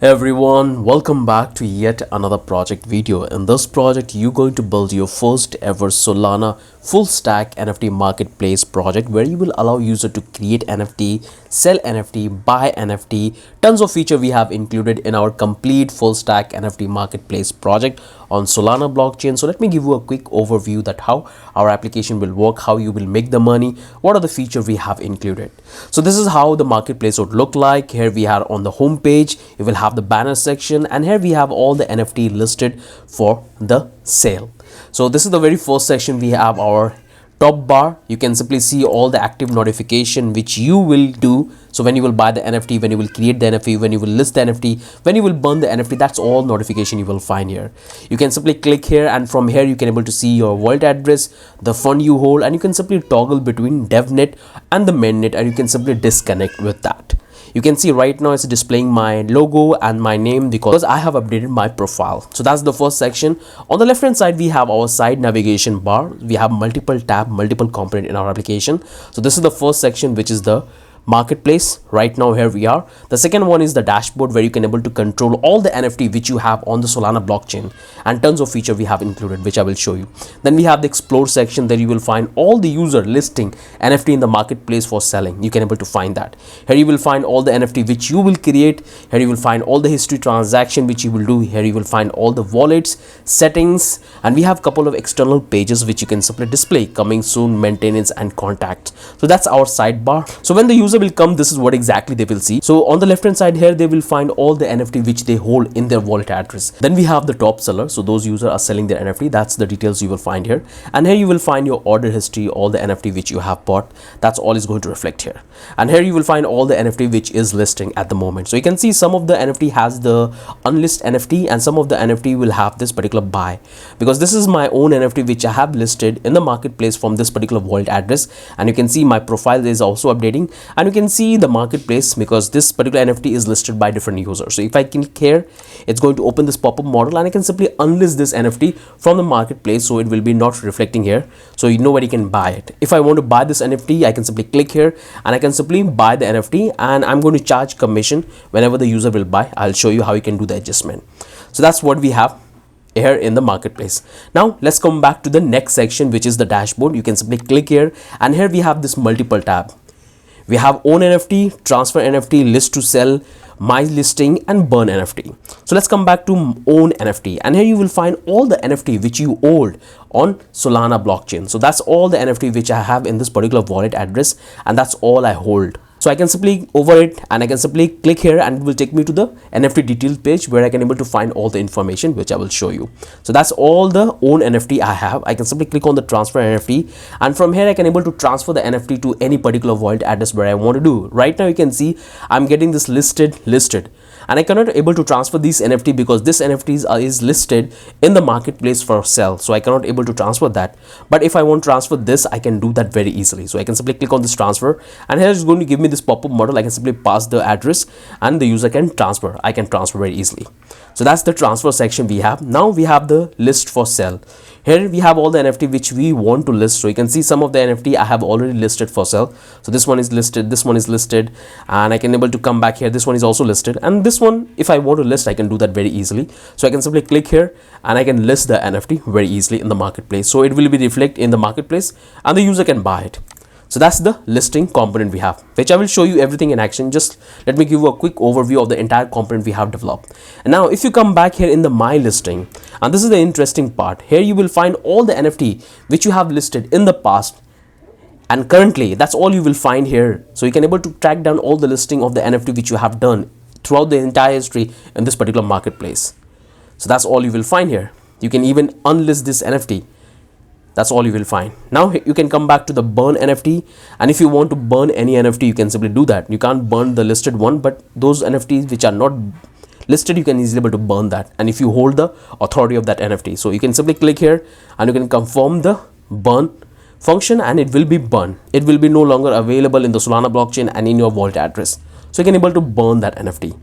Everyone, welcome back to yet another project video. In this project, you're going to build your first ever Solana full stack NFT marketplace project where you will allow user to create NFT, sell NFT, buy NFT. Tons of feature we have included in our complete full stack NFT marketplace project on Solana blockchain. So let me give you a quick overview that how our application will work, how you will make the money, what are the features we have included. So this is how the marketplace would look like. Here we are on the home page. You will have the banner section, and here we have all the NFT listed for the sale. So this is the very first section. We have our top bar. You can simply see all the active notification which you will do. So when you will buy the NFT, when you will create the NFT, when you will list the NFT, when you will burn the NFT, that's all notification you will find here. You can simply click here, and from here you can able to see your wallet address, the fund you hold, and you can simply toggle between Devnet and the Mainnet, and you can simply disconnect with that. You can see right now it's displaying my logo and my name because I have updated my profile. So that's the first section. On the left hand side, we have our side navigation bar. We have multiple tab, multiple component in our application. So this is the first section, which is the marketplace. Right now here we are. The second one is the dashboard, where you can able to control all the NFT which you have on the Solana blockchain, and tons of feature we have included which I will show you. Then we have the explore section. There you will find all the user listing NFT in the marketplace for selling. You can able to find that. Here you will find all the NFT which you will create. Here you will find all the history transaction which you will do. Here you will find all the wallets, settings, and we have couple of external pages which you can simply display: coming soon, maintenance, and contacts. So that's our sidebar. So when the user will come, this is what exactly they will see. So on the left hand side here, they will find all the NFT which they hold in their wallet address. Then we have the top seller. So those users are selling their NFT. That's the details you will find here. And here you will find your order history, all the NFT which you have bought. That's all is going to reflect here. And here you will find all the NFT which is listing at the moment. So you can see some of the NFT has the unlist NFT, and some of the NFT will have this particular buy, because this is my own NFT which I have listed in the marketplace from this particular wallet address. And you can see my profile is also updating, and you can see the marketplace because this particular NFT is listed by different users. So if I click here, it's going to open this pop-up model, and I can simply unlist this NFT from the marketplace, so it will be not reflecting here, so nobody can buy it. If I want to buy this NFT, I can simply click here and I can simply buy the NFT, and I'm going to charge commission whenever the user will buy. I'll show you how you can do the adjustment. So that's what we have here in the marketplace. Now let's come back to the next section, which is the dashboard. You can simply click here, and here we have this multiple tab. We have own NFT, transfer NFT, list to sell, my listing, and burn NFT. So let's come back to own NFT, and here you will find all the NFT which you hold on Solana blockchain. So that's all the NFT which I have in this particular wallet address, and that's all I hold. So I can simply over it, and I can simply click here, and it will take me to the NFT details page where I can able to find all the information which I will show you. So that's all the own NFT I have. I can simply click on the transfer NFT, and from here I can able to transfer the NFT to any particular wallet address where I want to do. Right now you can see I'm getting this listed, and I cannot able to transfer these NFT because this NFT is listed in the marketplace for sale. So I cannot able to transfer that. But if I want to transfer this, I can do that very easily. So I can simply click on this transfer, and here it's going to give me this pop-up model. I can simply pass the address, and the user can transfer. I can transfer very easily. So that's the transfer section we have. Now we have the list for sale. Here we have all the NFT which we want to list. So you can see some of the NFT I have already listed for sale. So this one is listed, this one is listed, and I can able to come back here. This one is also listed, and this one, if I want to list, I can do that very easily. So I can simply click here, and I can list the NFT very easily in the marketplace. So it will be reflect in the marketplace, and the user can buy it. So that's the listing component we have, which I will show you everything in action. Just let me give you a quick overview of the entire component we have developed. And now if you come back here in the my listing, and this is the interesting part, here you will find all the NFT which you have listed in the past and currently. That's all you will find here. So you can able to track down all the listing of the NFT which you have done throughout the entire history in this particular marketplace. So that's all you will find here. You can even unlist this NFT. That's all you will find. Now you can come back to the burn NFT, and if you want to burn any NFT, you can simply do that. You can't burn the listed one, but those NFTs which are not listed, you can easily able to burn that, and if you hold the authority of that NFT. So you can simply click here, and you can confirm the burn function, and it will be burned. It will be no longer available in the Solana blockchain and in your wallet address. So you can able to burn that NFT.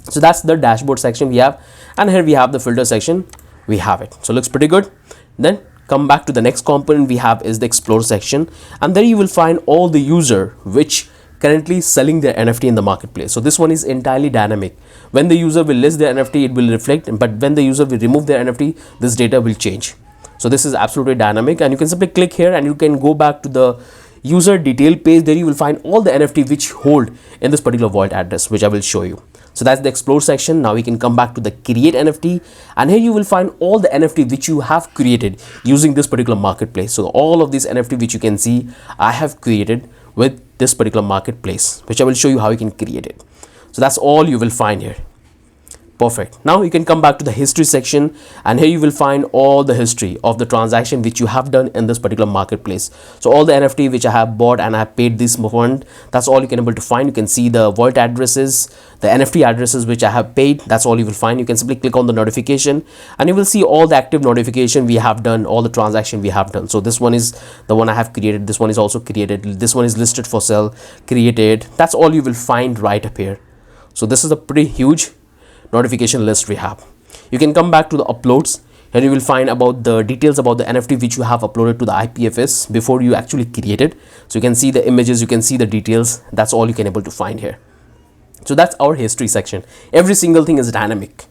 So that's the dashboard section we have, and here we have the filter section. We have it. So looks pretty good. Then come back to the next component we have is the explore section, and there you will find all the user which currently selling their NFT in the marketplace. So this one is entirely dynamic. When the user will list their NFT, it will reflect, but when the user will remove their NFT, this data will change. So this is absolutely dynamic, and you can simply click here and you can go back to the user detail page. There you will find all the NFT which hold in this particular wallet address, which I will show you. So that's the explore section. Now we can come back to the create NFT, and here you will find all the NFT which you have created using this particular marketplace. So all of these NFT which you can see I have created with this particular marketplace, which I will show you how you can create it. So that's all you will find here. Perfect. Now you can come back to the history section, and here you will find all the history of the transaction which you have done in this particular marketplace. So all the NFT which I have bought and I have paid this fund, that's all you can able to find. You can see the wallet addresses, the NFT addresses which I have paid. That's all you will find. You can simply click on the notification and you will see all the active notification we have done, all the transaction we have done. So this one is the one I have created. This one is also created. This one is listed for sale, created. That's all you will find right up here. So this is a pretty huge notification list we have. You can come back to the uploads, and you will find about the details about the NFT which you have uploaded to the IPFS before you actually create it. So you can see the images, you can see the details. That's all you can able to find here. So that's our history section. Every single thing is dynamic.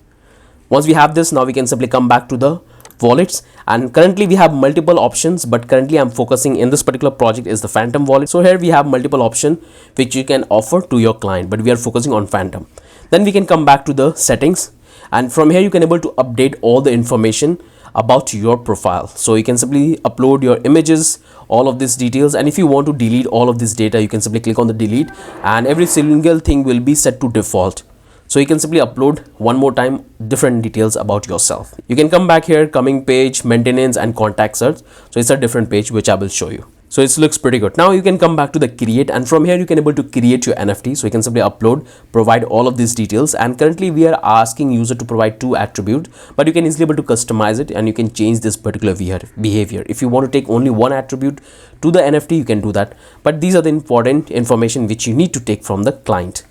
Once we have this, now we can simply come back to the wallets, and currently we have multiple options, but currently I'm focusing in this particular project is the Phantom wallet. So here we have multiple options which you can offer to your client, but we are focusing on Phantom. Then we can come back to the settings, and from here you can able to update all the information about your profile. So you can simply upload your images, all of these details, and if you want to delete all of this data, you can simply click on the delete, and every single thing will be set to default. So you can simply upload one more time different details about yourself. You can come back here, coming page, maintenance, and contact search. So it's a different page which I will show you. So it looks pretty good. Now you can come back to the create, and from here you can able to create your NFT. So you can simply upload, provide all of these details, and currently we are asking user to provide 2 attributes, but you can easily able to customize it, and you can change this particular behavior. If you want to take only 1 attribute to the NFT, you can do that, but these are the important information which you need to take from the client.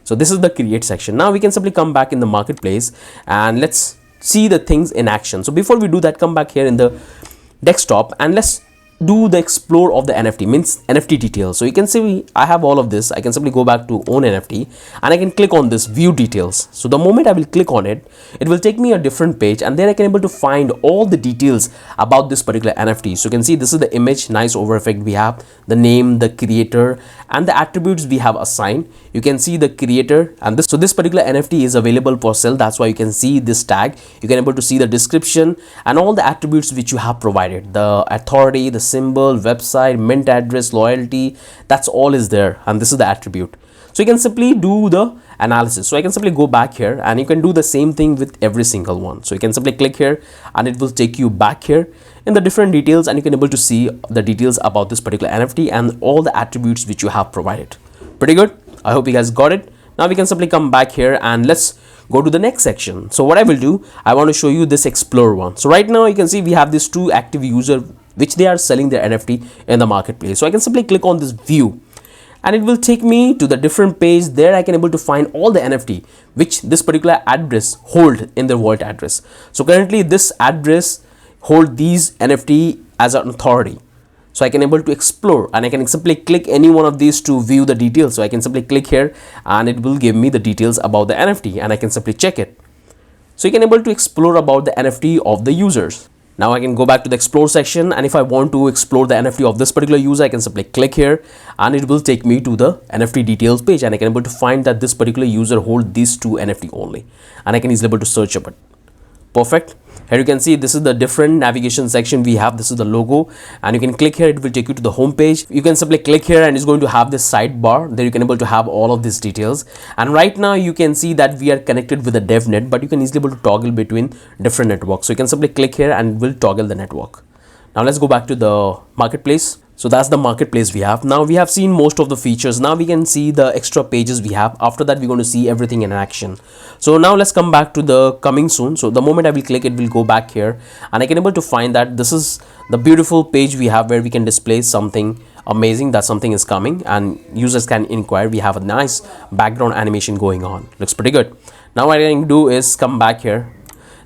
So this is the create section. Now we can simply come back in the marketplace, and let's see the things in action. So before we do that, come back here in the desktop and let's do the explore of the NFT, means NFT details. So you can see I have all of this. I can simply go back to own NFT, and I can click on this view details. So the moment I will click on it, it will take me a different page, and then I can able to find all the details about this particular NFT. So you can see this is the image, nice over effect we have, the name, the creator, and the attributes we have assigned. You can see the creator, and this, so this particular NFT is available for sale. That's why you can see this tag. You can able to see the description and all the attributes which you have provided, the authority, the symbol, website, mint address, loyalty, that's all is there, and this is the attribute. So you can simply do the analysis. So I can simply go back here, and you can do the same thing with every single one. So you can simply click here, and it will take you back here in the different details, and you can able to see the details about this particular NFT and all the attributes which you have provided. Pretty good. I hope you guys got it. Now we can simply come back here, and let's go to the next section. So what I will do, I want to show you this explore one. So right now you can see we have these 2 active users which they are selling their NFT in the marketplace. So I can simply click on this view, and it will take me to the different page. There I can able to find all the NFT which this particular address hold in their wallet address. So currently this address hold these NFT as an authority. So I can able to explore, and I can simply click any one of these to view the details. So I can simply click here, and it will give me the details about the NFT, and I can simply check it. So you can able to explore about the NFT of the users. Now I can go back to the explore section, and if I want to explore the NFT of this particular user, I can simply click here, and it will take me to the NFT details page, and I can able to find that this particular user hold these 2 NFT only, and I can easily able to search about it. Perfect. Here you can see this is the different navigation section we have. This is the logo, and you can click here, it will take you to the home page. You can simply click here, and it's going to have this sidebar. There you can able to have all of these details, and right now you can see that we are connected with the Devnet, but you can easily able to toggle between different networks. So you can simply click here, and it will toggle the network. Now let's go back to the marketplace. So that's the marketplace we have. Now we have seen most of the features. Now we can see the extra pages we have. After that, we're going to see everything in action. So now let's come back to the coming soon. So the moment I will click, it will go back here, and I can able to find that this is the beautiful page we have where we can display something amazing, that something is coming and users can inquire. We have a nice background animation going on. Looks pretty good. Now what I can do is come back here.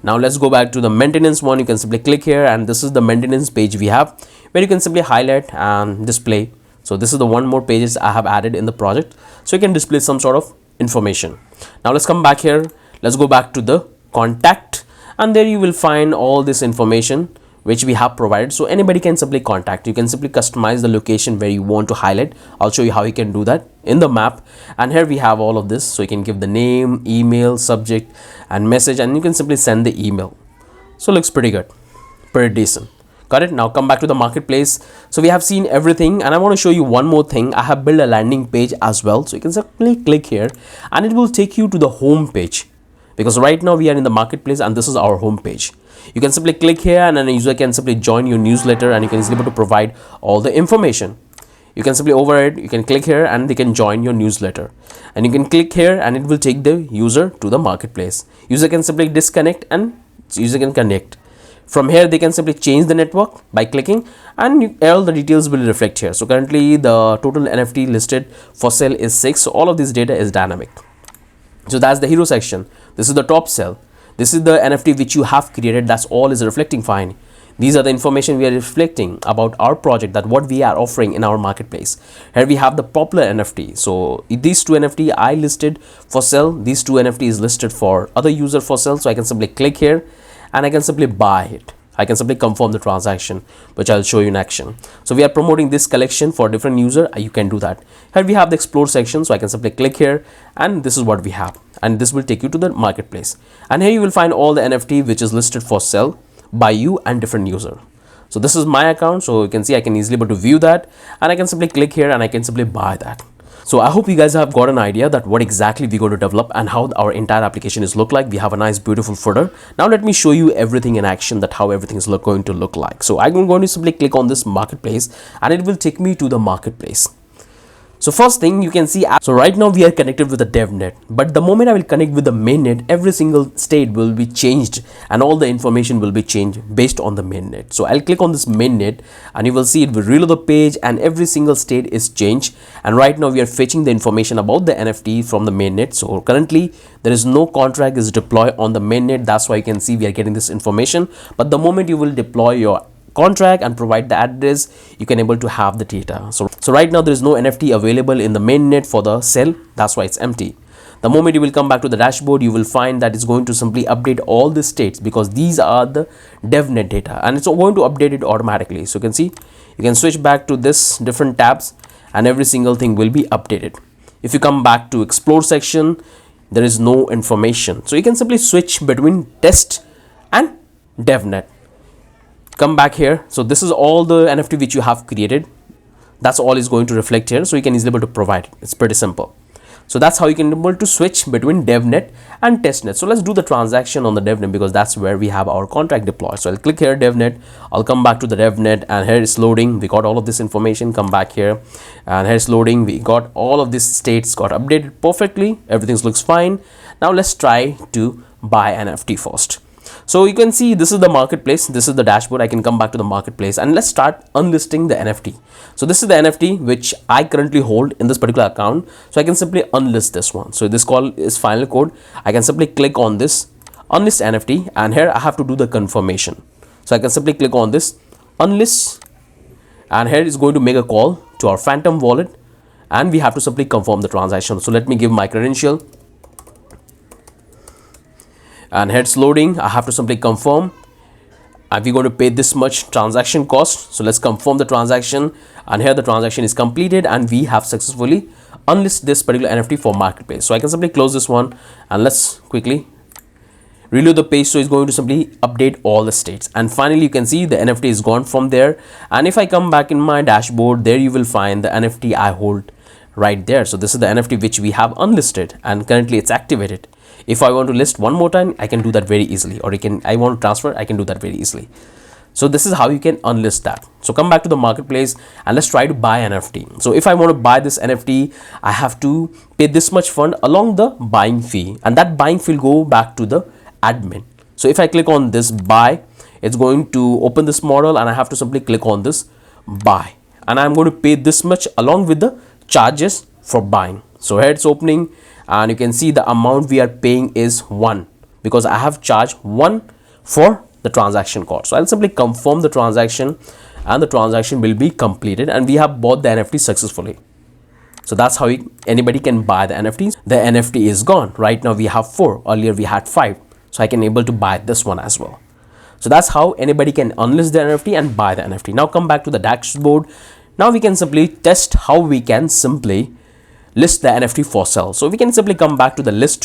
Now let's go back to the maintenance one. You can simply click here, and this is the maintenance page we have, where you can simply highlight and display So this is the one more pages I have added in the project, so you can display some sort of information. Now let's come back here. Let's go back to the contact, and there you will find all this information which we have provided. So anybody can simply contact. You can simply customize the location where you want to highlight. I'll show you how you can do that in the map. And here we have all of this. So you can give the name, email, subject and message, and you can simply send the email. So it looks pretty good, pretty decent. Got it? Now come back to the marketplace. So we have seen everything, and I want to show you one more thing. I have built a landing page as well. So you can simply click here and it will take you to the home page, because right now we are in the marketplace and this is our home page. You can simply click here and then a user can simply join your newsletter, and you can easily able to provide all the information. You can simply override, you can click here and they can join your newsletter, and you can click here and it will take the user to the marketplace. User can simply disconnect and user can connect. From here they can simply change the network by clicking, and all the details will reflect here. So currently the total NFT listed for sale is 6. So all of this data is dynamic. So that's the hero section. This is the top sell. This is the NFT which you have created. That's all is reflecting fine. These are the information we are reflecting about our project, that what we are offering in our marketplace. Here we have the popular NFT. So these two NFT I listed for sale. These two NFT is listed for other user for sale. So I can simply click here and I can simply buy it. I can simply confirm the transaction, which I'll show you in action. So we are promoting this collection for different user. You can do that. Here we have the explore section. So I can simply click here and this is what we have. And this will take you to the marketplace. And here you will find all the NFT which is listed for sale by you and different user. So this is my account. So you can see I can easily able to view that, and I can simply click here and I can simply buy that. So I hope you guys have got an idea that what exactly we're going to develop and how our entire application is look like. We have a nice beautiful footer. Now let me show you everything in action, that how everything is going to look like. So I'm going to simply click on this marketplace and it will take me to the marketplace. So first thing you can see, so right now we are connected with the Devnet, but the moment I will connect with the mainnet, every single state will be changed and all the information will be changed based on the mainnet. So I'll click on this mainnet and you will see it will reload the page and every single state is changed. And right now we are fetching the information about the NFT from the mainnet. So currently there is no contract is deployed on the mainnet. That's why you can see we are getting this information. But the moment you will deploy your contract and provide the address, you can able to have the data. So right now there is no NFT available in the mainnet for the sell. That's why it's empty. The moment you will come back to the dashboard, you will find that it's going to simply update all the states, because these are the Devnet data and it's going to update it automatically. So you can see you can switch back to this different tabs and every single thing will be updated. If you come back to explore section, there is no information. So you can simply switch between test and Devnet. Come back here. So this is all the NFT which you have created. That's all is going to reflect here. So you can easily able to provide it. It's pretty simple. So that's how you can be able to switch between Devnet and testnet. So let's do the transaction on the Devnet, because that's where we have our contract deployed. So I'll click here Devnet. I'll come back to the Devnet and here it's loading. We got all of this information. Come back here and here it's loading. We got all of these states got updated perfectly. Everything looks fine. Now let's try to buy an NFT first. So you can see this is the marketplace. This is the dashboard. I can come back to the marketplace and let's start unlisting the NFT. So this is the NFT which I currently hold in this particular account. So I can simply unlist this one. So this call is final code. I can simply click on this unlist NFT and here I have to do the confirmation. So I can simply click on this unlist and here is going to make a call to our Phantom wallet and we have to simply confirm the transaction. So let me give my credential. And here it's loading. I have to simply confirm. And we're going to pay this much transaction cost. So let's confirm the transaction. And here the transaction is completed and we have successfully unlisted this particular NFT for marketplace. So I can simply close this one and let's quickly reload the page. So it's going to simply update all the states. And finally, you can see the NFT is gone from there. And if I come back in my dashboard, there you will find the NFT I hold right there. So this is the NFT which we have unlisted and currently it's activated. If I want to list one more time, I can do that very easily, or I want to transfer, I can do that very easily. So this is how you can unlist that. So come back to the marketplace and let's try to buy an NFT. So if I want to buy this NFT, I have to pay this much fund along the buying fee, and that buying fee will go back to the admin. So if I click on this buy, it's going to open this model and I have to simply click on this buy, and I'm going to pay this much along with the charges for buying. So here it's opening and you can see the amount we are paying is 1, because I have charged 1 for the transaction cost. So I'll simply confirm the transaction and the transaction will be completed and we have bought the NFT successfully. So that's how anybody can buy the NFTs. The NFT is gone. Right now we have 4. Earlier we had 5. So I can able to buy this one as well. So that's how anybody can unlist the NFT and buy the NFT. Now come back to the dashboard. Now we can simply test how we can simply list the NFT for sale. So we can simply come back to the list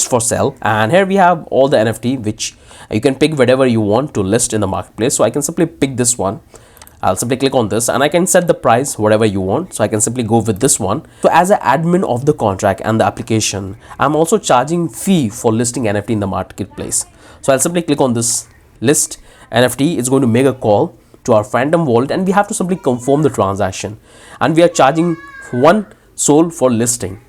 for sale, and here we have all the NFT which you can pick whatever you want to list in the marketplace. So I can simply pick this one. I'll simply click on this and I can set the price whatever you want. So I can simply go with this one. So as an admin of the contract and the application, I'm also charging fee for listing NFT in the marketplace. So I'll simply click on this list NFT. It's going to make a call to our Phantom wallet and we have to simply confirm the transaction, and we are charging 1 SOL for listing.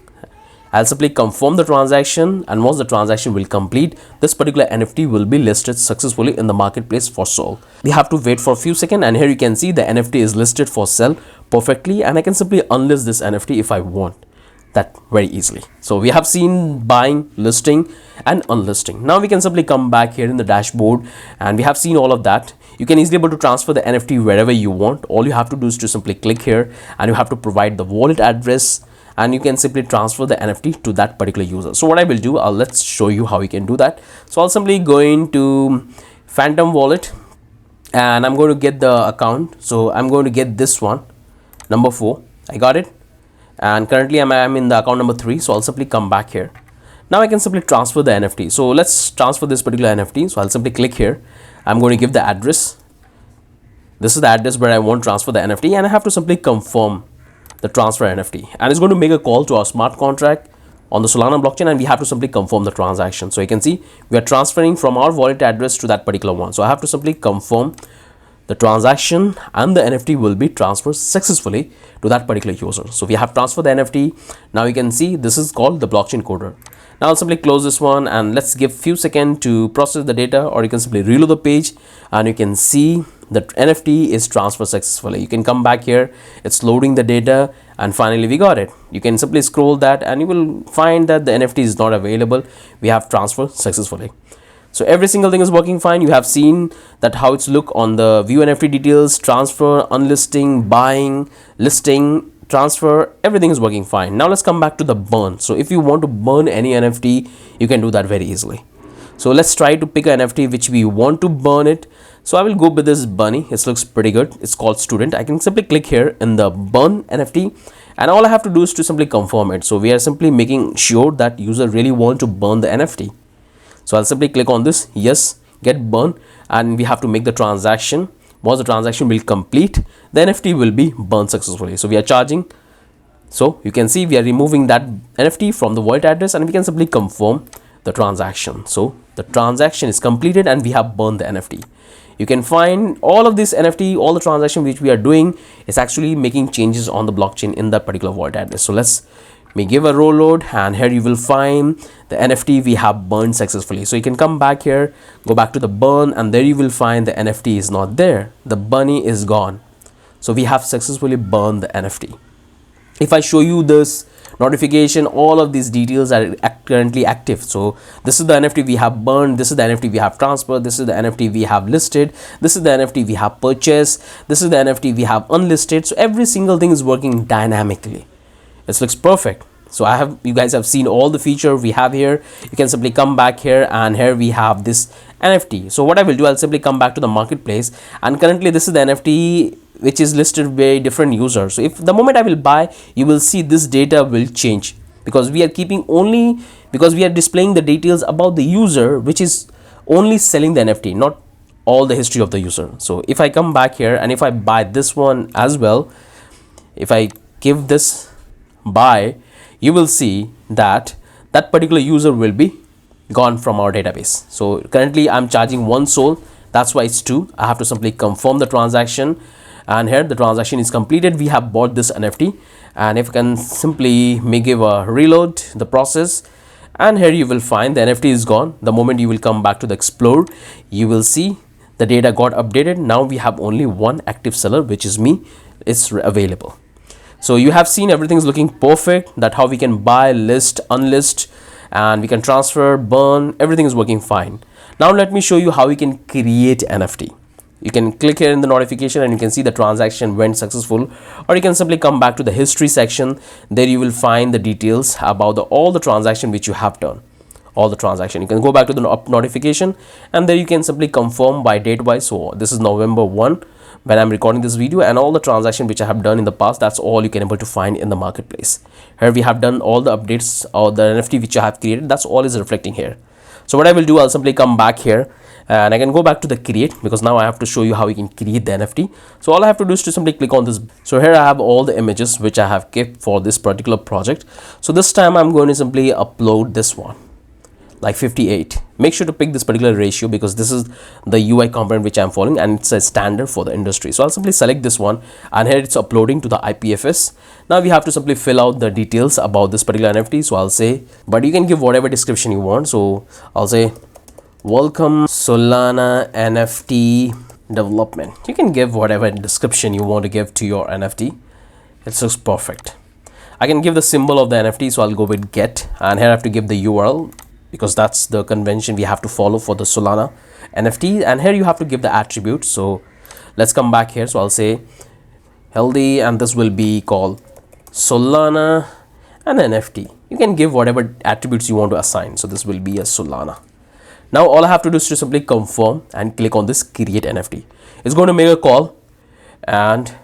I'll simply confirm the transaction, and once the transaction will complete, this particular NFT will be listed successfully in the marketplace for SOL. We have to wait for a few seconds, and here you can see the NFT is listed for sale perfectly, and I can simply unlist this NFT if I want that very easily. So we have seen buying, listing and unlisting. Now we can simply come back here in the dashboard and we have seen all of that. You can easily able to transfer the NFT wherever you want. All you have to do is to simply click here and you have to provide the wallet address, and you can simply transfer the NFT to that particular user. So what I will do, let's show you how we can do that. So I'll simply go into Phantom wallet and I'm going to get the account. So I'm going to get this one, number 4. I got it. And currently I'm in the account number 3. So I'll simply come back here. Now I can simply transfer the NFT. So let's transfer this particular NFT. So I'll simply click here. I'm going to give the address. This is the address where I want to transfer the NFT, and I have to simply confirm the transfer NFT, and it's going to make a call to our smart contract on the Solana blockchain, and we have to simply confirm the transaction. So you can see we are transferring from our wallet address to that particular one. So I have to simply confirm the transaction and the NFT will be transferred successfully to that particular user. So we have transferred the NFT. Now you can see this is called the blockchain coder. Now I'll simply close this one and let's give few seconds to process the data, or you can simply reload the page and you can see the NFT is transferred successfully. You can come back here, it's loading the data, and finally we got it. You can simply scroll that and you will find that the NFT is not available. We have transferred successfully. So every single thing is working fine. You have seen that how it's look on the view NFT details, transfer, unlisting, buying, listing, transfer, everything is working fine. Now let's come back to the burn. So if you want to burn any NFT, you can do that very easily. So let's try to pick an NFT which we want to burn it. So I will go with this bunny. It looks pretty good. It's called student. I can simply click here in the burn NFT, and all I have to do is to simply confirm it. So we are simply making sure that user really want to burn the NFT. So I'll simply click on this, yes, get burn, and we have to make the transaction. Once the transaction will complete, the NFT will be burned successfully. So we are charging. So you can see we are removing that NFT from the wallet address, and we can simply confirm the transaction. So the transaction is completed and we have burned the NFT. You can find all of this NFT, all the transaction which we are doing is actually making changes on the blockchain in that particular wallet address. So let's give a roll load, and here you will find the NFT we have burned successfully. So you can come back here, go back to the burn, and there you will find the NFT is not there. The bunny is gone. So we have successfully burned the NFT. If I show you this notification, all of these details are currently active. So this is the NFT we have burned, this is the NFT we have transferred, this is the NFT we have listed, this is the NFT we have purchased, this is the NFT we have unlisted. So every single thing is working dynamically. It looks perfect. So you guys have seen all the feature we have here. You can simply come back here, and here we have this NFT. So what I will do, I'll simply come back to the marketplace, and currently this is the NFT which is listed by different users. So if the moment I will buy, you will see this data will change, because we are displaying the details about the user which is only selling the NFT, not all the history of the user. So if I come back here and if I buy this one as well, if I give this buy, you will see that that particular user will be gone from our database. So currently I'm charging 1 SOL, that's why it's 2. I have to simply confirm the transaction, and here the transaction is completed. We have bought this NFT, and if I can simply give a reload the process, and here you will find the NFT is gone. The moment you will come back to the Explore, you will see the data got updated. Now we have only one active seller, which is me. It's available. So you have seen everything is looking perfect, that how we can buy, list, unlist, and we can transfer, burn, everything is working fine. Now let me show you how we can create NFT. You can click here in the notification and you can see the transaction went successful, or you can simply come back to the history section. There you will find the details about all the transaction which you have done. All the transaction, you can go back to the notification, and there you can simply confirm by date wise. So this is November 1 when I'm recording this video, and all the transaction which I have done in the past, that's all you can able to find in the marketplace. Here we have done all the updates or the NFT which I have created, that's all is reflecting here. So what I will do, I'll simply come back here and I can go back to the create, because now I have to show you how you can create the NFT. So all I have to do is to simply click on this. So here I have all the images which I have kept for this particular project. So this time I'm going to simply upload this one, like 58. Make sure to pick this particular ratio, because this is the UI component which I'm following and it's a standard for the industry. So I'll simply select this one, and here it's uploading to the IPFS. Now we have to simply fill out the details about this particular NFT. So I'll say, but you can give whatever description you want. So I'll say, welcome Solana NFT development. You can give whatever description you want to give to your NFT. It looks perfect. I can give the symbol of the NFT. So I'll go with get, and here I have to give the URL, because that's the convention we have to follow for the Solana NFT. And here you have to give the attribute. So let's come back here. So I'll say healthy, and this will be called Solana and NFT. You can give whatever attributes you want to assign. So this will be a Solana. Now all I have to do is to simply confirm and click on this create NFT. It's going to make a call, and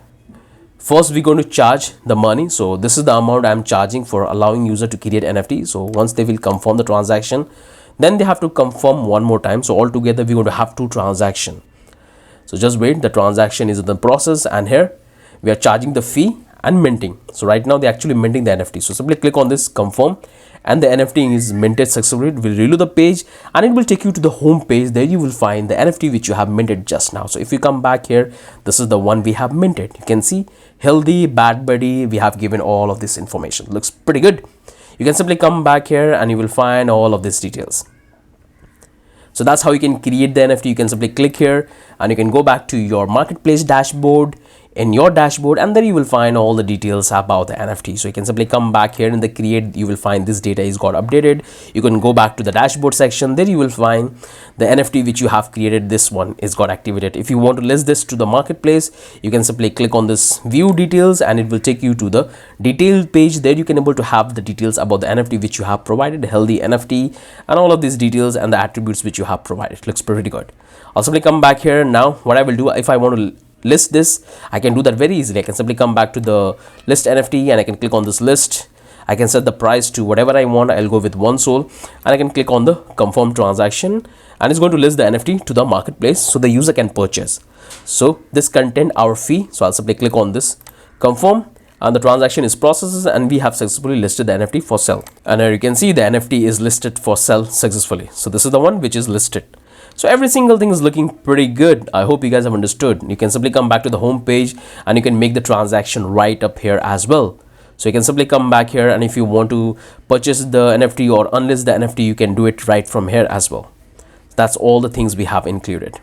first we're going to charge the money. So this is the amount I'm charging for allowing user to create NFT. So once they will confirm the transaction, then they have to confirm one more time. So altogether we're going to have 2 transactions. So just wait, the transaction is in the process, and here we are charging the fee and minting. So right now they're actually minting the NFT. So simply click on this confirm, and the NFT is minted successfully. It will reload the page and it will take you to the home page. There you will find the NFT which you have minted just now. So if you come back here, this is the one we have minted. You can see healthy, bad buddy, we have given all of this information. Looks pretty good. You can simply come back here and you will find all of these details. So that's how you can create the NFT. You can simply click here and you can go back to your marketplace dashboard, in your dashboard, and then you will find all the details about the NFT. So you can simply come back here in the create, you will find this data is got updated. You can go back to the dashboard section. There you will find the NFT which you have created. This one is got activated. If you want to list this to the marketplace, you can simply click on this view details, and it will take you to the detailed page. There you can able to have the details about the NFT which you have provided, healthy NFT, and all of these details and the attributes which you have provided. It looks pretty good. I'll simply come back here. Now what I will do, if I want to list this, I can do that very easily. I can simply come back to the list NFT and I can click on this list. I can set the price to whatever I want. I'll go with 1 Sol, and I can click on the confirm transaction, and it's going to list the NFT to the marketplace so the user can purchase. So this content our fee. So I'll simply click on this confirm, and the transaction is processed, and we have successfully listed the NFT for sale. And here you can see the NFT is listed for sale successfully. So this is the one which is listed. So every single thing is looking pretty good. I hope you guys have understood. You can simply come back to the home page and you can make the transaction right up here as well. So you can simply come back here, and if you want to purchase the NFT or unlist the NFT, you can do it right from here as well. That's all the things we have included.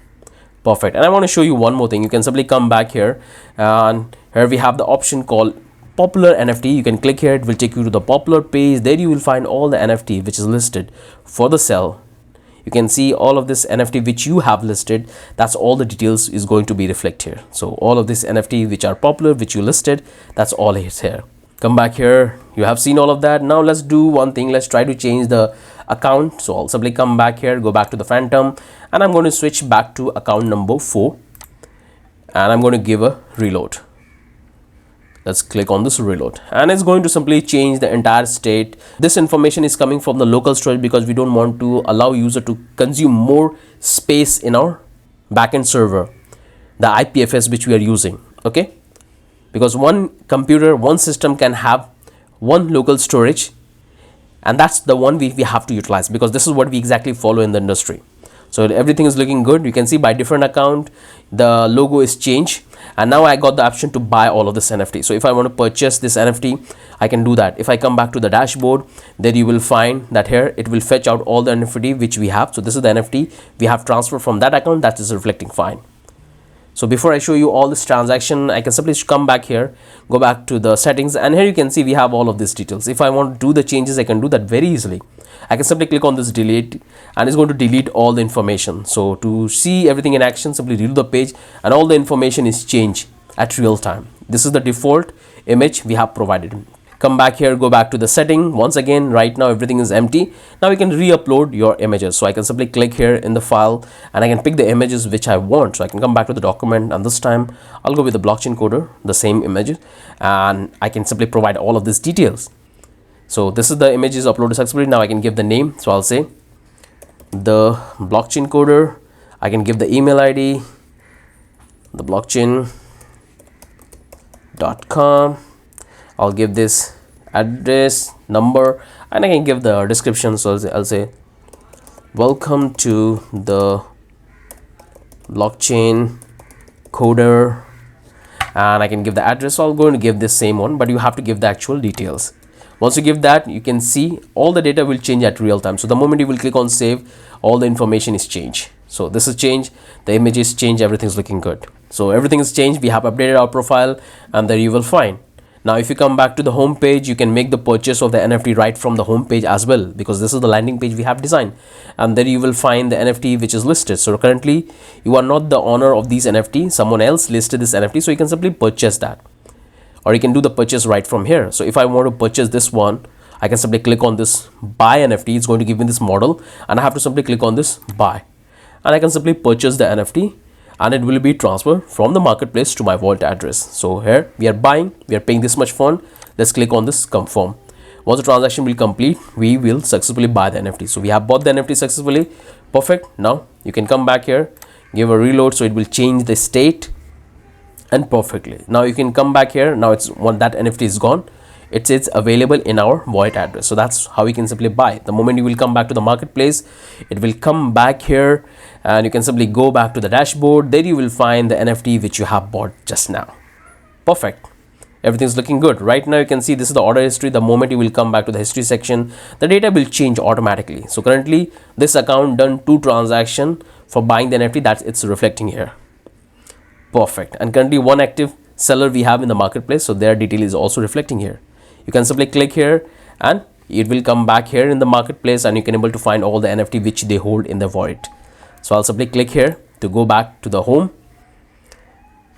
Perfect. And I want to show you one more thing. You can simply come back here, and here we have the option called popular NFT. You can click here. It will take you to the popular page. There you will find all the NFT which is listed for the sale. You can see all of this NFT which you have listed. That's all the details is going to be reflected here. So all of this NFT which are popular, which you listed, that's all is here. Come back here. You have seen all of that. Now let's do one thing. Let's try to change the account. So I'll simply come back here, go back to the Phantom, and I'm going to switch back to account number 4, and I'm going to give a reload. Let's click on this reload, and it's going to simply change the entire state. This information is coming from the local storage because we don't want to allow user to consume more space in our backend server, the IPFS which we are using. Okay, because one computer, one system can have one local storage, and that's the one we have to utilize, because this is what we exactly follow in the industry. So everything is looking good. You can see by different account the logo is changed, and now I got the option to buy all of this NFT. So if I want to purchase this NFT, I can do that. If I come back to the dashboard, then you will find that here it will fetch out all the NFT which we have. So this is the NFT we have transferred from that account. That is reflecting fine. So before I show you all this transaction, I can simply come back here, go back to the settings, and here you can see we have all of these details. If I want to do the changes, I can do that very easily. I can simply click on this delete, and it's going to delete all the information. So to see everything in action, simply reload the page, and all the information is changed at real time. This is the default image we have provided. Come back here, go back to the setting. Once again, right now everything is empty. Now you can re-upload your images. So I can simply click here in the file, and I can pick the images which I want. So I can come back to the document, and this time I'll go with the blockchain coder, the same images, and I can simply provide all of these details. So this is the images uploaded successfully. Now I can give the name. So I'll say the blockchain coder. I can give the email ID, the blockchain.com. I'll give this address, number, and I can give the description. So I'll say welcome to the blockchain coder, and I can give the address. So I'm going to give this same one, but you have to give the actual details. Once you give that, you can see all the data will change at real time. So the moment you will click on save, all the information is changed. So this is changed, the image is changed, everything's looking good. So everything is changed. We have updated our profile, and there you will find. Now if you come back to the home page, you can make the purchase of the NFT right from the home page as well, because this is the landing page we have designed, and there you will find the NFT which is listed. So currently you are not the owner of these NFT, someone else listed this NFT, so you can simply purchase that, or you can do the purchase right from here. So if I want to purchase this one, I can simply click on this buy NFT. It's going to give me this model, and I have to simply click on this buy, and I can simply purchase the NFT, and it will be transferred from the marketplace to my wallet address. So here we are buying, we are paying this much fund. Let's click on this confirm. Once the transaction will complete, we will successfully buy the NFT. So we have bought the NFT successfully. Perfect. Now you can come back here, give a reload, so it will change the state, and perfectly. Now you can come back here. Now it's one that NFT is gone. It says available in our wallet address. So that's how we can simply buy. The moment you will come back to the marketplace, it will come back here, and you can simply go back to the dashboard. There you will find the NFT which you have bought just now. Perfect. Everything's looking good. Right now you can see this is the order history. The moment you will come back to the history section, the data will change automatically. So currently this account done 2 transactions for buying the NFT, that it's reflecting here. Perfect. And currently 1 active seller we have in the marketplace, so their detail is also reflecting here. You can simply click here, and it will come back here in the marketplace, and you can able to find all the NFT which they hold in the wallet. So I'll simply click here to go back to the home.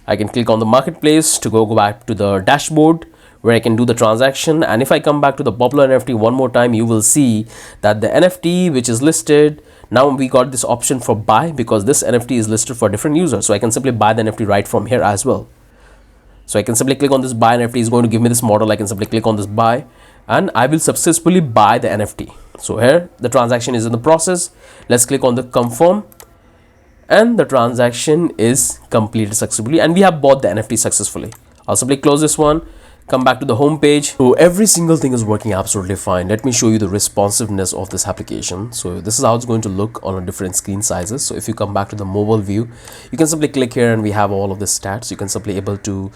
I can click on the marketplace to go back to the dashboard where I can do the transaction. And if I come back to the popular NFT one more time, you will see that the NFT which is listed, now we got this option for buy, because this NFT is listed for different users. So I can simply buy the NFT right from here as well. So I can simply click on this buy NFT. Is going to give me this model. I can simply click on this buy, and I will successfully buy the NFT. So here the transaction is in the process. Let's click on the confirm, and the transaction is completed successfully, and we have bought the NFT successfully. I'll simply close this one, come back to the home page. So every single thing is working absolutely fine. Let me show you the responsiveness of this application. So this is how it's going to look on a different screen sizes. So if you come back to the mobile view, you can simply click here, and we have all of the stats. You can simply able to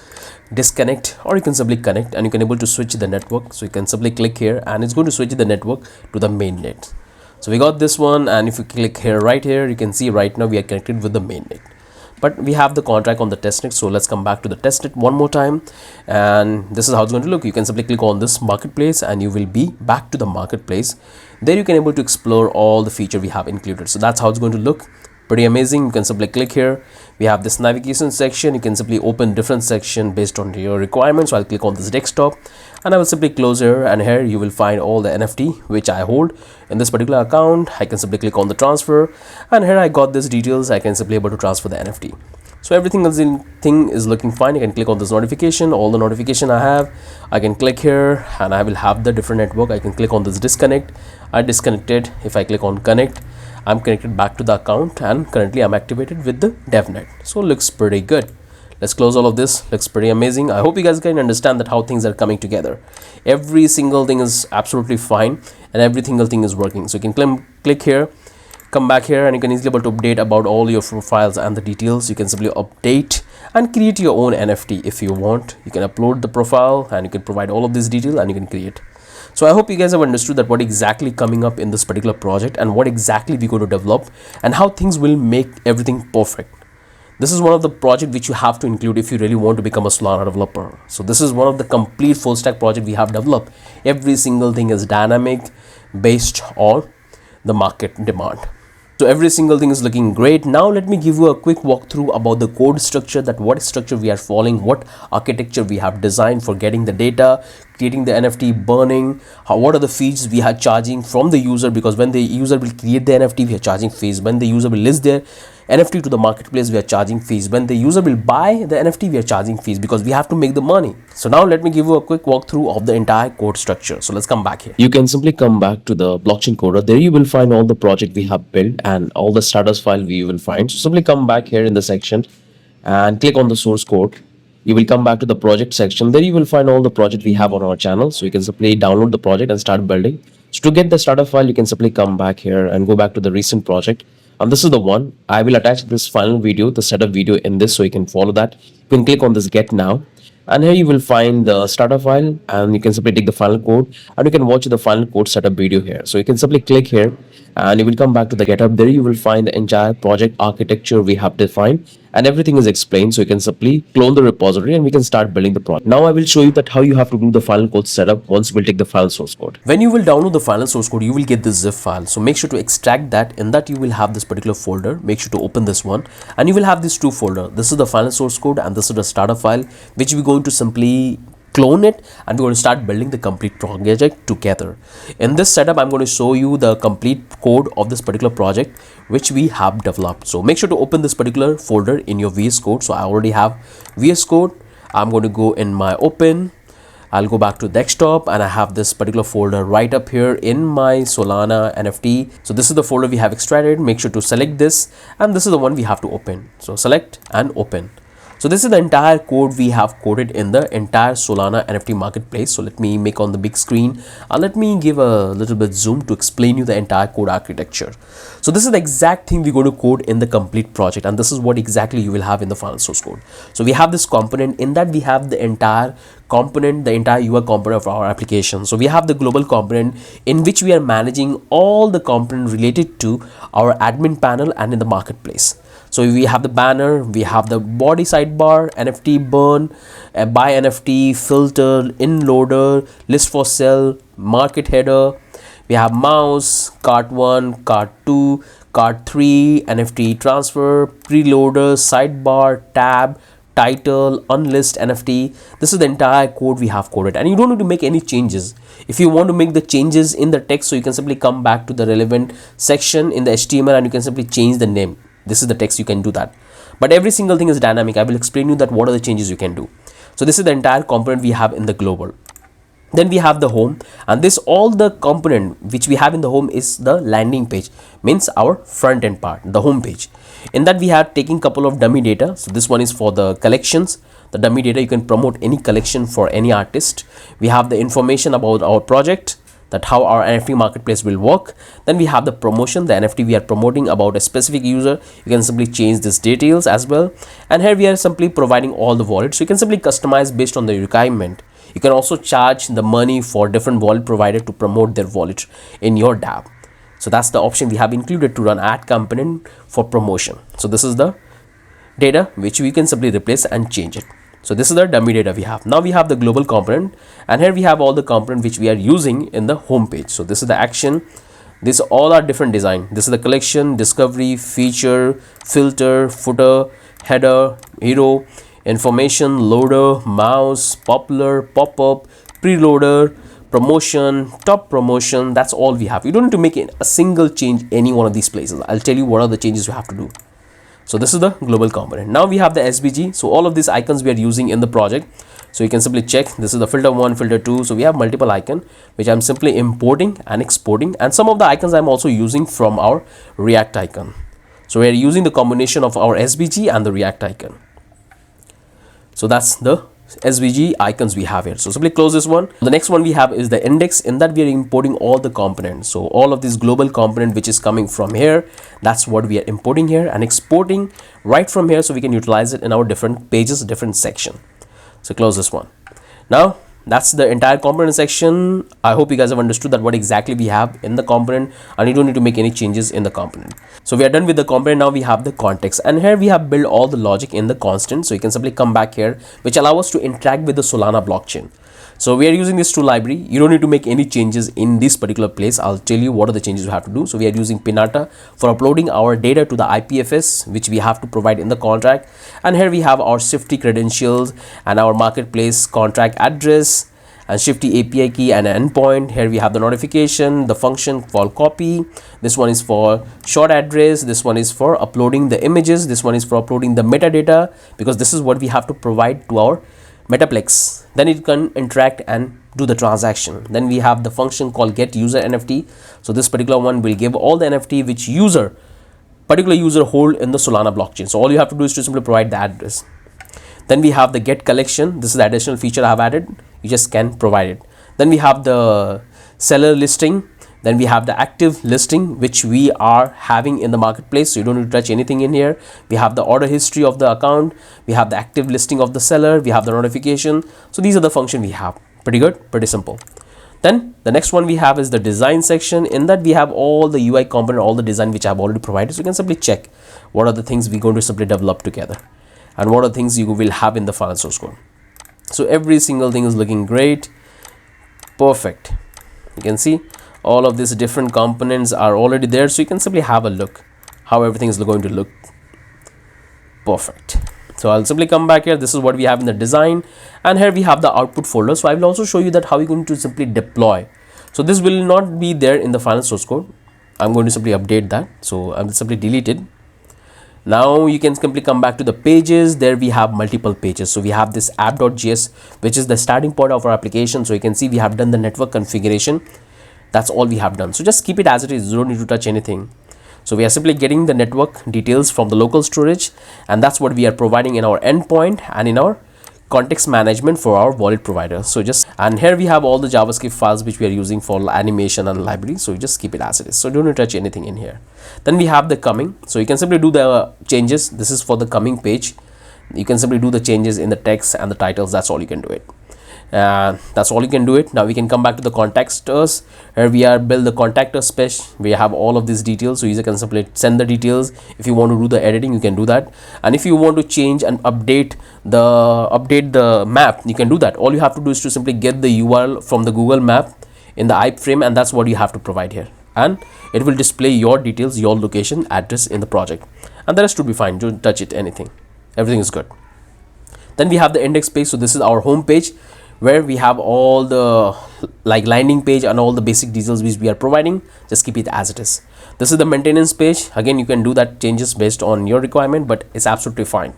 disconnect, or you can simply connect, and you can able to switch the network. So you can simply click here, and it's going to switch the network to the mainnet. So we got this one, and if you click here, right here, you can see right now we are connected with the mainnet, but we have the contract on the testnet. So let's come back to the testnet one more time, and this is how it's going to look. You can simply click on this marketplace, and you will be back to the marketplace. There you can able to explore all the feature we have included. So that's how it's going to look. Pretty amazing. You can simply click here. We have this navigation section. You can simply open different section based on your requirements. So I'll click on this desktop, and I will simply close here, and here you will find all the NFT which I hold in this particular account. I can simply click on the transfer, and here I got this details. I can simply able to transfer the NFT. So everything is looking fine. You can click on this notification, all the notification I have. I can click here, and I will have the different network. I can click on this disconnect. I disconnected. If I click on connect, I'm connected back to the account, and currently I'm activated with the Devnet. So looks pretty good. Let's close all of this. Looks pretty amazing. I hope you guys can understand that how things are coming together. Every single thing is absolutely fine, and every single thing is working. So you can click here, come back here, and you can easily able to update about all your profiles and the details. You can simply update and create your own NFT if you want. You can upload the profile, and you can provide all of this detail, and you can create. So I hope you guys have understood that what exactly coming up in this particular project, and what exactly we going to develop, and how things will make everything perfect. This is one of the project which you have to include if you really want to become a Solana developer. So this is one of the complete full stack project we have developed. Every single thing is dynamic. based on the market demand. So every single thing is looking great. Now let me give you a quick walkthrough about the code structure, that what structure we are following, what architecture we have designed for getting the data, creating the NFT, burning, what are the fees we are charging from the user, because when the user will create the NFT, we are charging fees. When the user will list their NFT to the marketplace, we are charging fees. When the user will buy the NFT, we are charging fees, because we have to make the money. So now let me give you a quick walkthrough of the entire code structure. So let's come back here. You can simply come back to the blockchain coder. There you will find all the project we have built and all the status file we will find. So simply come back here in the section and click on the source code. You will come back to the project section. There you will find all the project we have on our channel. So you can simply download the project and start building. So to get the starter file, you can simply come back here and go back to the recent project. And this is the one. I will attach this final video, the setup video in this, so you can follow that. You can click on this get now. And here you will find the starter file, and you can simply take the final code and you can watch the final code setup video here. So you can simply click here and you will come back to the GitHub. There you will find the entire project architecture we have defined and everything is explained. So you can simply clone the repository and we can start building the project. Now I will show you that how you have to do the final code setup once we'll take the final source code. When you will download the final source code, you will get this zip file. So make sure to extract that. In that you will have this particular folder. Make sure to open this one and you will have these two folders. This is the final source code and this is the starter file, which we're going to simply clone it and we're going to start building the complete project together. In this setup, I'm going to show you the complete code of this particular project which we have developed. So make sure to open this particular folder in your VS Code. So I already have VS Code. I'm going to go in my open. I'll go back to desktop and I have this particular folder right up here in my Solana NFT. So this is the folder we have extracted. Make sure to select this and this is the one we have to open. So select and open. So this is the entire code we have coded in the entire Solana NFT Marketplace. So let me make on the big screen. Let me give a little bit zoom to explain you the entire code architecture. So this is the exact thing we're going to code in the complete project, and this is what exactly you will have in the final source code. So we have this component. In that we have the entire component, the entire UI component of our application. So we have the global component in which we are managing all the component related to our admin panel and in the marketplace. So we have the banner, we have the body sidebar, NFT burn, buy NFT, filter, in loader, list for sale, market header. We have mouse, cart 1, cart 2, cart 3, NFT transfer, preloader, sidebar, tab, title, unlist NFT. This is the entire code we have coded, and you don't need to make any changes. If you want to make the changes in the text, so you can simply come back to the relevant section in the HTML and you can simply change the name. This is the text, you can do that. But every single thing is dynamic. I will explain you that what are the changes you can do. So this is the entire component we have in the global. Then we have the home, and this all the component which we have in the home is the landing page, means our front end part, the home page. In that we have taken couple of dummy data. So this one is for the collections, the dummy data. You can promote any collection for any artist. We have the information about our project, that how our NFT marketplace will work. Then we have the promotion, the NFT we are promoting about a specific user. You can simply change these details as well. And here we are simply providing all the wallets. So you can simply customize based on the requirement. You can also charge the money for different wallet provider to promote their wallet in your DApp. So that's the option we have included to run ad component for promotion. So this is the data which we can simply replace and change it. So this is the dummy data we have. Now we have the global component, and here we have all the component which we are using in the home page. So this is the action. These all are different design. This is the collection, discovery, feature, filter, footer, header, hero, information, loader, mouse, popular, pop-up, preloader, promotion, top promotion. That's all we have. You don't need to make a single change any one of these places. I'll tell you what are the changes you have to do. So this is the global component. Now we have the SVG. So all of these icons we are using in the project. So you can simply check. This is the filter 1, filter 2. So we have multiple icons which I'm simply importing and exporting. And some of the icons I'm also using from our React icon. So we are using the combination of our SVG and the React icon. So that's the SVG icons we have here. So simply close this one. The next one we have is the index. In that we are importing all the components. So all of this global component which is coming from here, that's what we are importing here and exporting right from here, so we can utilize it in our different pages, different section. So close this one. Now that's the entire component section. I hope you guys have understood that what exactly we have in the component, and you don't need to make any changes in the component. So we are done with the component. Now we have the context, and here we have built all the logic in the constant. So you can simply come back here, which allow us to interact with the Solana blockchain. So we are using this tool library. You don't need to make any changes in this particular place. I'll tell you what are the changes you have to do. So we are using Pinata for uploading our data to the IPFS, which we have to provide in the contract. And here we have our Shyft credentials and our marketplace contract address and Shyft API key and an endpoint. Here we have the notification, the function called copy. This one is for short address. This one is for uploading the images. This one is for uploading the metadata, because this is what we have to provide to our Metaplex. Then it can interact and do the transaction. Then we have the function called get user NFT. So this particular one will give all the NFT which particular user hold in the Solana blockchain. So all you have to do is to simply provide the address. Then we have the get collection. This is the additional feature I have added. You just can provide it. Then we have the seller listing. Then we have the active listing, which we are having in the marketplace, so you don't need to touch anything in here. We have the order history of the account. We have the active listing of the seller. We have the notification. So these are the functions we have. Pretty good, pretty simple. Then the next one we have is the design section. In that we have all the UI component, all the design which I have already provided. So you can simply check what are the things we're going to simply develop together and what are the things you will have in the final source code. So every single thing is looking great. Perfect. You can see all of these different components are already there, so you can simply have a look how everything is going to look. Perfect. So I'll simply come back here. This is what we have in the design, and here we have the output folder. So I will also show you that how you're going to simply deploy. So this will not be there in the final source code. I'm going to simply update that, so I will simply delete it. Now you can simply come back to the pages. There we have multiple pages. So we have this app.js, which is the starting point of our application. So you can see we have done the network configuration. That's all we have done. So just keep it as it is. You don't need to touch anything. So we are simply getting the network details from the local storage, and that's what we are providing in our endpoint and in our context management for our wallet provider. So and here we have all the JavaScript files which we are using for animation and library. So you just keep it as it is. So don't touch anything in here. Then we have the coming. So you can simply do the changes. This is for the coming page. You can simply do the changes in the text and the titles. That's all you can do it. That's all you can do it. Now we can come back to the contact us. Here we are build the contact us page. We have all of these details, so user can simply send the details. If you want to do the editing, you can do that, and if you want to change and update the map, you can do that. All you have to do is to simply get the URL from the Google map in the iframe, and that's what you have to provide here, and it will display your details, your location, address in the project, and the rest will be fine. Don't touch it anything. Everything is good. Then we have the index page. So this is our home page, where we have all the landing page and all the basic details which we are providing. Just keep it as it is. This is the maintenance page. Again, you can do that changes based on your requirement, but it's absolutely fine.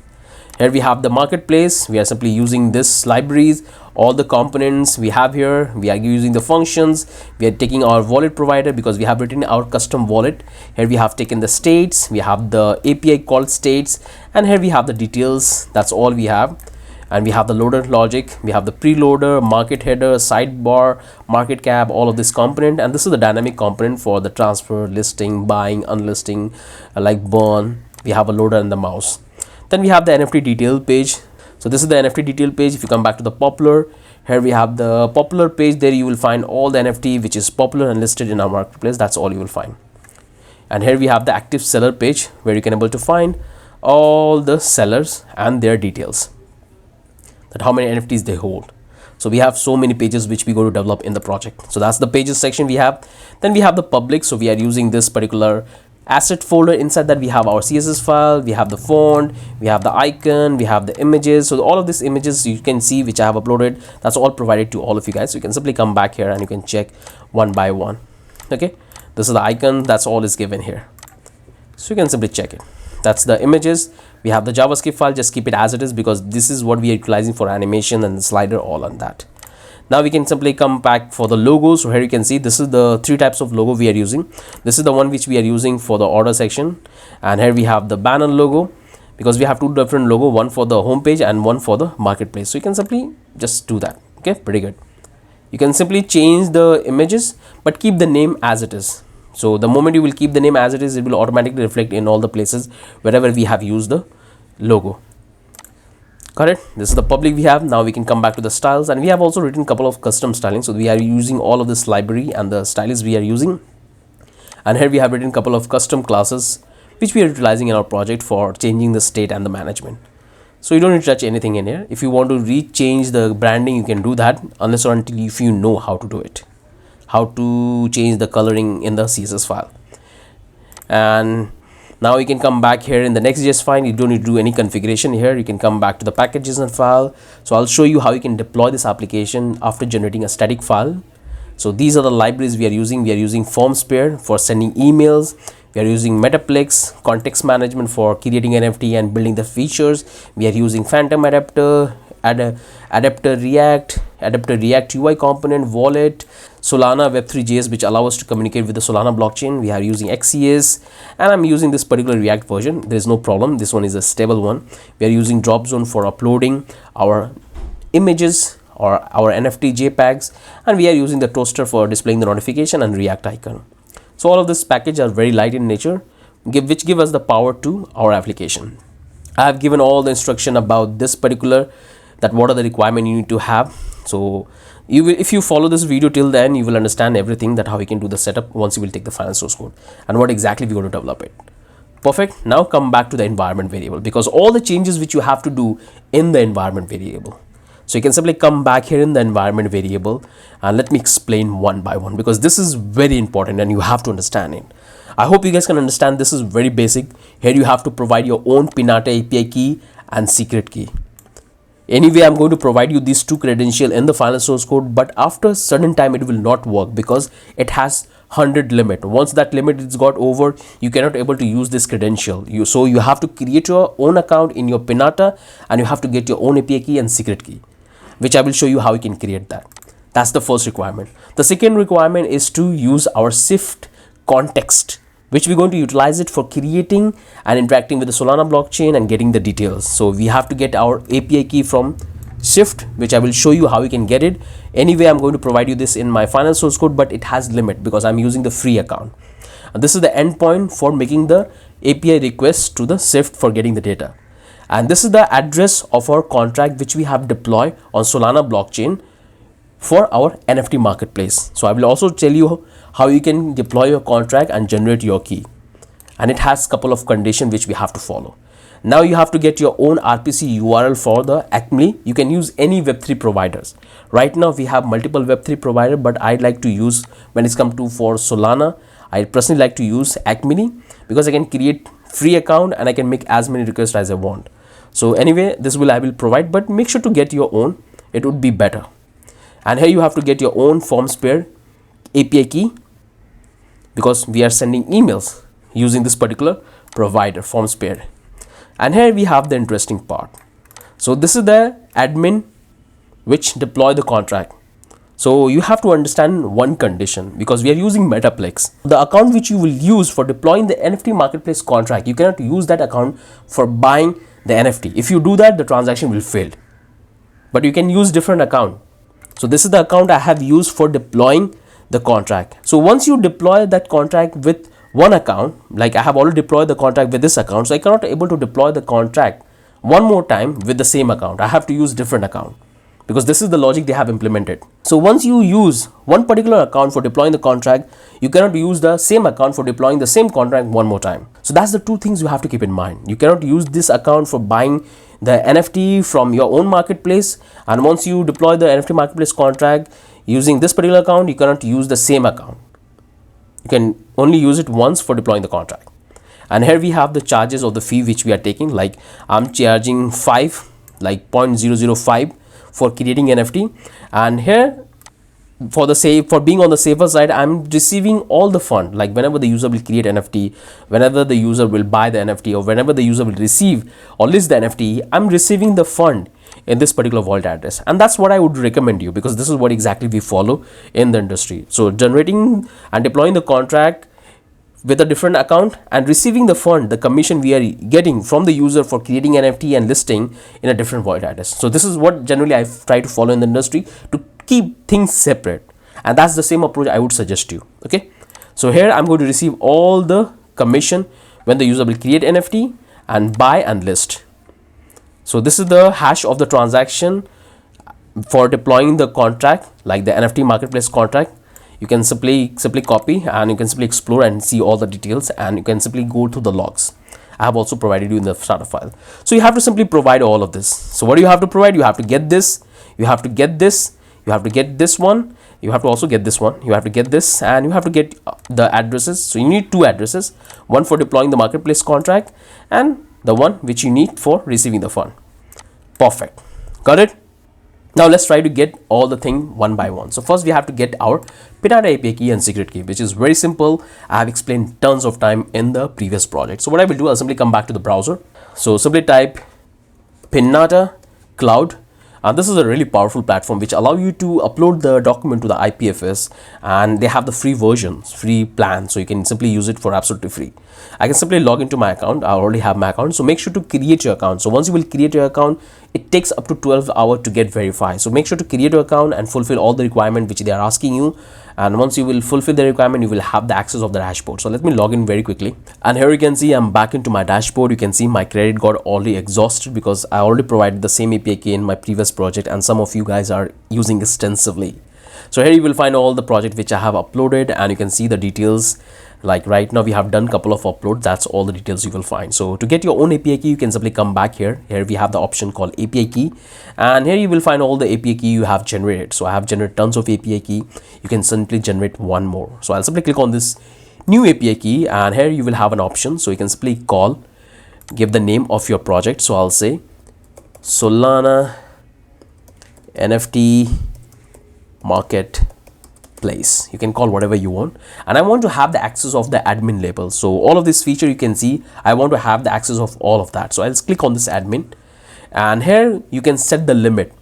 Here we have the marketplace. We are simply using this libraries, all the components we have here. We are using the functions. We are taking our wallet provider because we have written our custom wallet. Here we have taken the states. We have the API called states, and here we have the details. That's all we have. And we have the loader logic, we have the preloader, market header, sidebar, market cap, all of this component, and this is the dynamic component for the transfer, listing, buying, unlisting, like burn. We have a loader and the mouse. Then we have the NFT detail page. So this is the NFT detail page. If you come back to the popular, here we have the popular page. There you will find all the NFT which is popular and listed in our marketplace. That's all you will find. And here we have the active seller page, where you can able to find all the sellers and their details, that how many NFTs they hold. So we have so many pages which we go to develop in the project. So that's the pages section we have. Then we have the public. So we are using this particular asset folder. Inside that we have our CSS file, we have the font, we have the icon, we have the images. So all of these images you can see which I have uploaded, that's all provided to all of you guys. So you can simply come back here and you can check one by one. Okay, this is the icon, that's all is given here. So you can simply check it. That's the images. We have the JavaScript file. Just keep it as it is, because this is what we are utilizing for animation and the slider, all on that. Now we can simply come back for the logo. So here you can see this is the 3 types of logo we are using. This is the one which we are using for the order section, and here we have the banner logo, because we have 2 different logo, one for the home page and one for the marketplace. So you can simply just do that. Okay, pretty good. You can simply change the images but keep the name as it is. So the moment you will keep the name as it is, it will automatically reflect in all the places wherever we have used the logo. Correct. This is the public we have. Now we can come back to the styles, and we have also written a couple of custom styling. So we are using all of this library and the styles we are using, and here we have written a couple of custom classes which we are utilizing in our project for changing the state and the management. So you don't need to touch anything in here. If you want to rechange the branding, you can do that, unless or until if you know how to do it, how to change the coloring in the CSS file. And now you can come back here in the Next.js file. You don't need to do any configuration here. You can come back to the package.json file. So I'll show you how you can deploy this application after generating a static file. So these are the libraries we are using. We are using FORMSPREE for sending emails. We are using Metaplex context management for creating NFT and building the features. We are using Phantom adapter, adapter React UI component, wallet, Solana Web3.js, which allow us to communicate with the Solana blockchain. We are using XCS, and I'm using this particular React version. There is no problem. This one is a stable one. We are using Drop Zone for uploading our images or our NFT JPEGs, and we are using the toaster for displaying the notification and React icon. So all of this package are very light in nature, which give us the power to our application. I have given all the instruction about this particular, that what are the requirements you need to have. So you will, if you follow this video till then, you will understand everything, that how we can do the setup once you will take the final source code and what exactly we're going to develop it. Perfect. Now come back to the environment variable, because all the changes which you have to do in the environment variable. So you can simply come back here in the environment variable, and let me explain one by one, because this is very important and you have to understand it. I hope you guys can understand. This is very basic. Here you have to provide your own Pinata API key and secret key. Anyway, I'm going to provide you these two credentials in the final source code, but after a certain time it will not work because it has 100 limit. Once that limit is got over, you cannot able to use this credential. So you have to create your own account in your Pinata, and you have to get your own API key and secret key, which I will show you how you can create that. That's the first requirement. The second requirement is to use our Shyft context, which we're going to utilize it for creating and interacting with the Solana blockchain and getting the details. So we have to get our API key from Shyft, which I will show you how you can get it. Anyway, I'm going to provide you this in my final source code, but it has limit because I'm using the free account. And this is the endpoint for making the API request to the Shyft for getting the data. And this is the address of our contract which we have deployed on Solana blockchain for our NFT marketplace. So I will also tell you how you can deploy your contract and generate your key. And it has a couple of conditions which we have to follow. Now you have to get your own RPC URL for the Alchemy. You can use any Web3 providers. Right now we have multiple Web3 providers, but I'd like to use, when it's come to for Solana, I personally like to use Alchemy because I can create free account and I can make as many requests as I want. So anyway, this I will provide, but make sure to get your own. It would be better. And here you have to get your own FORMSPREE API key, because we are sending emails using this particular provider, FORMSPREE. And here we have the interesting part. So this is the admin which deploy the contract. So you have to understand one condition, because we are using Metaplex. The account which you will use for deploying the NFT marketplace contract, you cannot use that account for buying the NFT. If you do that, the transaction will fail. But you can use different account. So this is the account I have used for deploying the contract. So once you deploy that contract with one account, like I have already deployed the contract with this account, so I cannot able to deploy the contract one more time with the same account. I have to use different account, because this is the logic they have implemented. So once you use one particular account for deploying the contract, you cannot use the same account for deploying the same contract one more time. So that's the two things you have to keep in mind. You cannot use this account for buying the NFT from your own marketplace, and once you deploy the NFT marketplace contract using this particular account, you cannot use the same account. You can only use it once for deploying the contract. And here we have the charges of the fee which we are taking. Like I'm charging 0.005 for creating NFT, and here for being on the safer side, I'm receiving all the fund. Like whenever the user will create NFT, whenever the user will buy the NFT, or whenever the user will receive or list the NFT, I'm receiving the fund in this particular wallet address. And that's what I would recommend you, because this is what exactly we follow in the industry. So generating and deploying the contract with a different account and receiving the fund, the commission we are getting from the user for creating NFT and listing in a different wallet address. So this is what generally I try to follow in the industry, to keep things separate, and that's the same approach I would suggest you. Okay, so here I'm going to receive all the commission when the user will create NFT and buy and list. So this is the hash of the transaction for deploying the contract, like the NFT marketplace contract. You can simply copy, and you can simply explore and see all the details, and you can simply go to the logs. I have also provided you in the starter file. So you have to simply provide all of this. So what do you have to provide? You have to get this, you have to get this, you have to get this one, you have to also get this one, you have to get this, and you have to get the addresses. So you need 2 addresses, one for deploying the marketplace contract and the one which you need for receiving the fund. Perfect. Got it? Now let's try to get all the thing one by one. So first we have to get our Pinata API key and secret key, which is very simple. I have explained tons of time in the previous project. So what I will do, I'll simply come back to the browser. So simply type Pinata Cloud. This is a really powerful platform which allow you to upload the document to the IPFS, and they have the free versions, free plan, so you can simply use it for absolutely free. I can simply log into my account. I already have my account, so make sure to create your account. So once you will create your account, it takes up to 12 hours to get verified. So make sure to create your account and fulfill all the requirement which they are asking you. And once you will fulfill the requirement, you will have the access of the dashboard. So let me log in very quickly. And here you can see I'm back into my dashboard. You can see my credit got already exhausted because I already provided the same API key in my previous project, and some of you guys are using extensively. So here you will find all the project which I have uploaded, and you can see the details. Like right now we have done couple of uploads. That's all the details you will find. So to get your own API key, you can simply come back here. Here we have the option called API key, and here you will find all the API key you have generated. So I have generated tons of API key. You can simply generate one more. So I'll simply click on this new API key, and here you will have an option. So you can simply call, give the name of your project. So I'll say Solana NFT Marketplace. You can call whatever you want, and I want to have the access of the admin label. So all of this feature you can see, I want to have the access of all of that. So I'll click on this admin, and here you can set the limit.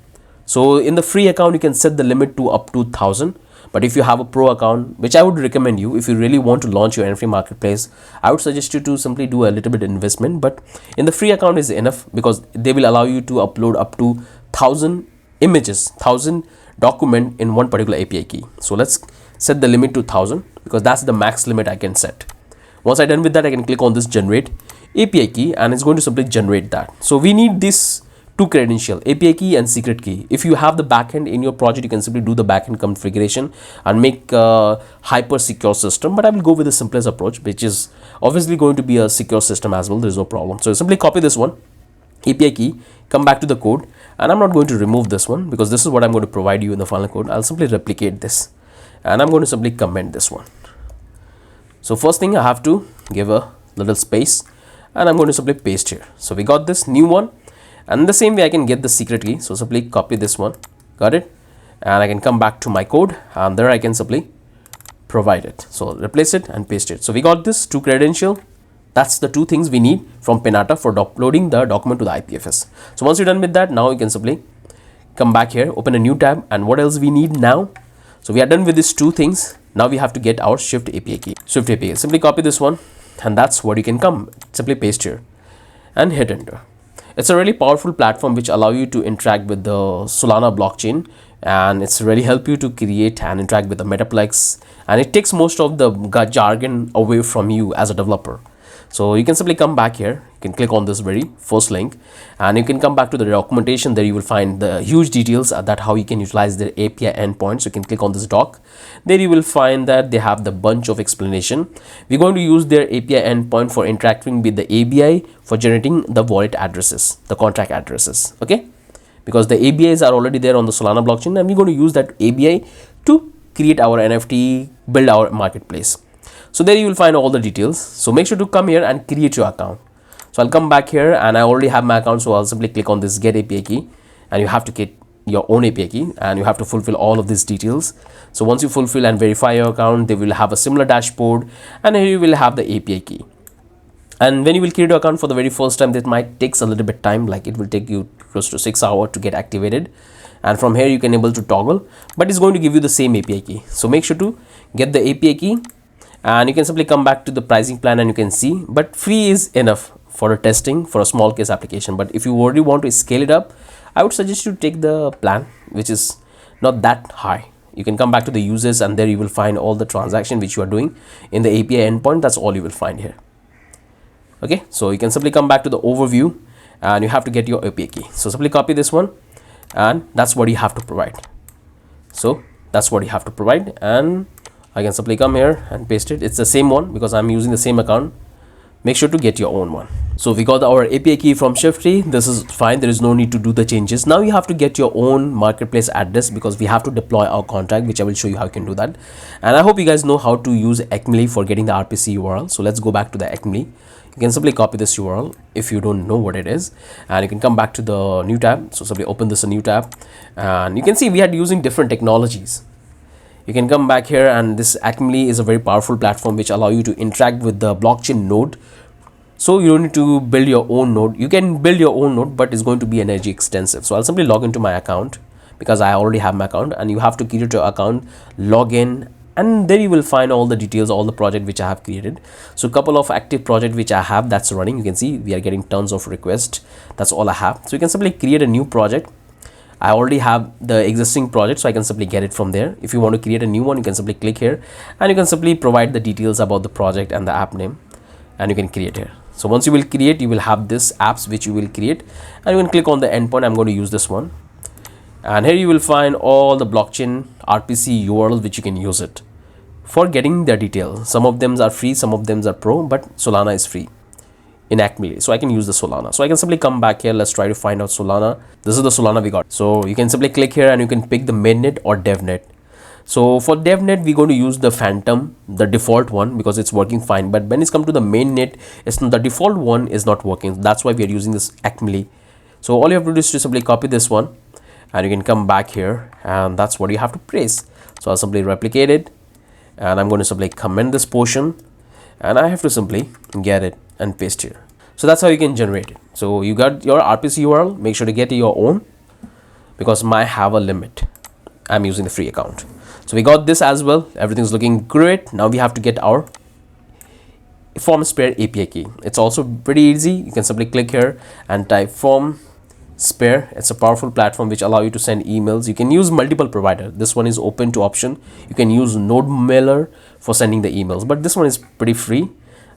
So in the free account you can set the limit to up to 1000, but if you have a pro account, which I would recommend you, if you really want to launch your NFT marketplace, I would suggest you to simply do a little bit investment. But in the free account is enough, because they will allow you to upload up to 1000 images, 1000 document in one particular API key. So let's set the limit to 1000, because that's the max limit I can set. Once I'm done with that, I can click on this generate API key, and it's going to simply generate that. So we need this 2 credential, API key and secret key. If you have the backend in your project, you can simply do the backend configuration and make a hyper secure system. But I will go with the simplest approach, which is obviously going to be a secure system as well. There's no problem. So simply copy this one, API key, come back to the code, and I'm not going to remove this one because this is what I'm going to provide you in the final code. I'll simply replicate this, and I'm going to simply comment this one. So first thing, I have to give a little space, and I'm going to simply paste here. So we got this new one, and the same way I can get the secret key. So simply copy this one, got it, and I can come back to my code, and there I can simply provide it. So replace it and paste it. So we got this 2 credential. That's the 2 things we need from Pinata for uploading the document to the IPFS. So once you're done with that, now you can simply come back here, open a new tab, and what else we need now? So we are done with these 2 things. Now we have to get our Shyft API key. Shyft API. Simply copy this one, and that's what you can come. Simply paste here and hit enter. It's a really powerful platform which allow you to interact with the Solana blockchain, and it's really help you to create and interact with the Metaplex, and it takes most of the jargon away from you as a developer. So you can simply come back here, you can click on this very first link, and you can come back to the documentation. There you will find the huge details that how you can utilize their API endpoints. You can click on this doc. There you will find that they have the bunch of explanation. We're going to use their API endpoint for interacting with the API for generating the wallet addresses, the contract addresses, okay? Because the APIs are already there on the Solana blockchain, and we're going to use that API to create our NFT, build our marketplace. So there you will find all the details. So make sure to come here and create your account. So I'll come back here, and I already have my account. So I'll simply click on this get API key, and you have to get your own API key, and you have to fulfill all of these details. So once you fulfill and verify your account, they will have a similar dashboard, and here you will have the API key. And when you will create your account for the very first time, that might takes a little bit time, like it will take you close to 6 hours to get activated. And from here you can able to toggle, but it's going to give you the same API key. So make sure to get the API key, and you can simply come back to the pricing plan, and you can see, but free is enough for a testing for a small case application. But if you already want to scale it up, I would suggest you take the plan which is not that high. You can come back to the users, and there you will find all the transaction which you are doing in the API endpoint. That's all you will find here. Okay, so you can simply come back to the overview, and you have to get your API key. So simply copy this one, and that's what you have to provide. So that's what you have to provide, and I can simply come here and paste it. It's the same one because I'm using the same account. Make sure to get your own one. So we got our API key from Shyft. This is fine. There is no need to do the changes. Now you have to get your own marketplace address because we have to deploy our contract, which I will show you how you can do that. And I hope you guys know how to use Alchemy for getting the RPC URL. So let's go back to the Alchemy. You can simply copy this URL if you don't know what it is, and you can come back to the new tab. So simply open this a new tab, and you can see we are using different technologies. You can come back here, and this Alchemy is a very powerful platform which allow you to interact with the blockchain node. So you don't need to build your own node. You can build your own node, but it's going to be energy extensive. So I'll simply log into my account because I already have my account, and you have to create your account, log in, and there you will find all the details, all the project which I have created. So a couple of active project which I have that's running. You can see we are getting tons of requests. That's all I have. So you can simply create a new project. I already have the existing project, so I can simply get it from there. If you want to create a new one, you can simply click here, and you can simply provide the details about the project and the app name, and you can create here. So once you will create, you will have this apps which you will create, and you can click on the endpoint. I'm going to use this one, and here you will find all the blockchain RPC URLs which you can use it for getting the details. Some of them are free, some of them are pro, but Solana is free in Alchemy, so I can use the Solana. So I can simply come back here. Let's try to find out Solana. This is the Solana we got. So you can simply click here, and you can pick the Mainnet or Devnet. So for Devnet, we're going to use the Phantom, the default one, because it's working fine. But when it's come to the Mainnet, it's not, the default one is not working. That's why we are using this Alchemy. So all you have to do is to simply copy this one, and you can come back here, and that's what you have to press. So I'll simply replicate it, and I'm going to simply comment this portion, and I have to simply get it and paste here. So that's how you can generate it. So you got your RPC URL. Make sure to get your own, because mine have a limit. I'm using the free account. So we got this as well. Everything's looking great. Now we have to get our FORMSPREE API key. It's also pretty easy. You can simply click here and type FORMSPREE. It's a powerful platform which allow you to send emails. You can use multiple provider. This one is open to option. You can use Node Mailer for sending the emails, but this one is pretty free.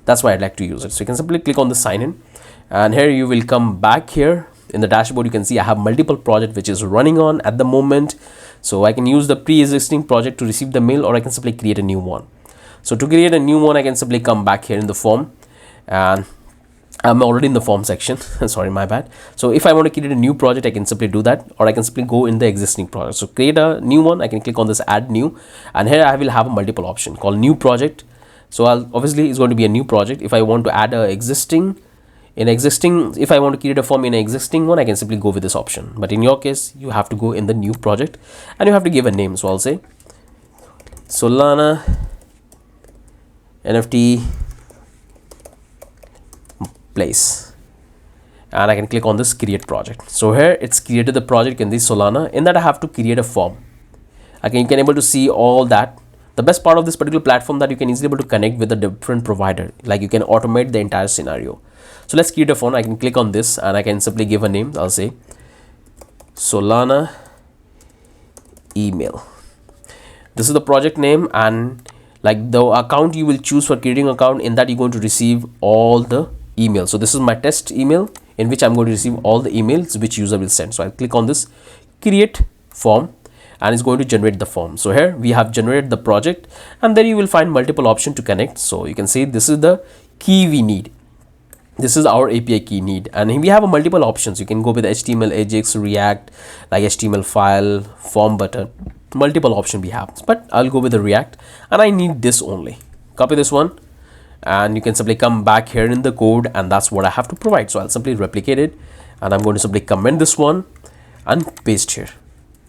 That's why I'd like to use it. So you can simply click on the sign in, and here you will come back here in the dashboard. You can see I have multiple project which is running on at the moment. So I can use the pre-existing project to receive the mail, or I can simply create a new one. So to create a new one, I can simply come back here in the form, and I'm already in the form section. Sorry, my bad. So if I want to create a new project, I can simply do that, or I can simply go in the existing project. So create a new one. I can click on this add new, and here I will have a multiple option called new project. So obviously it's going to be a new project. If I want to add a if I want to create a form in an existing one, I can simply go with this option. But in your case, you have to go in the new project, and you have to give a name. So I'll say Solana NFT place, and I can click on this create project. So here it's created the project in this Solana. In that, I have to create a form. You can able to see all that. The best part of this particular platform that you can easily able to connect with a different provider. Like you can automate the entire scenario. So let's create a form. I can click on this, and I can simply give a name. I'll say Solana email. This is the project name, and like the account you will choose for creating an account, in that you're going to receive all the emails. So this is my test email in which I'm going to receive all the emails which user will send. So I'll click on this create form, and it's going to generate the form. So here we have generated the project, and then you will find multiple options to connect. So you can see this is the key we need. This is our API key need, and we have a multiple options. You can go with HTML, Ajax, React, like HTML file, form button, multiple option we have. But I'll go with the React, and I need this only. Copy this one, and you can simply come back here in the code, and that's what I have to provide. So I'll simply replicate it, and I'm going to simply comment this one and paste here.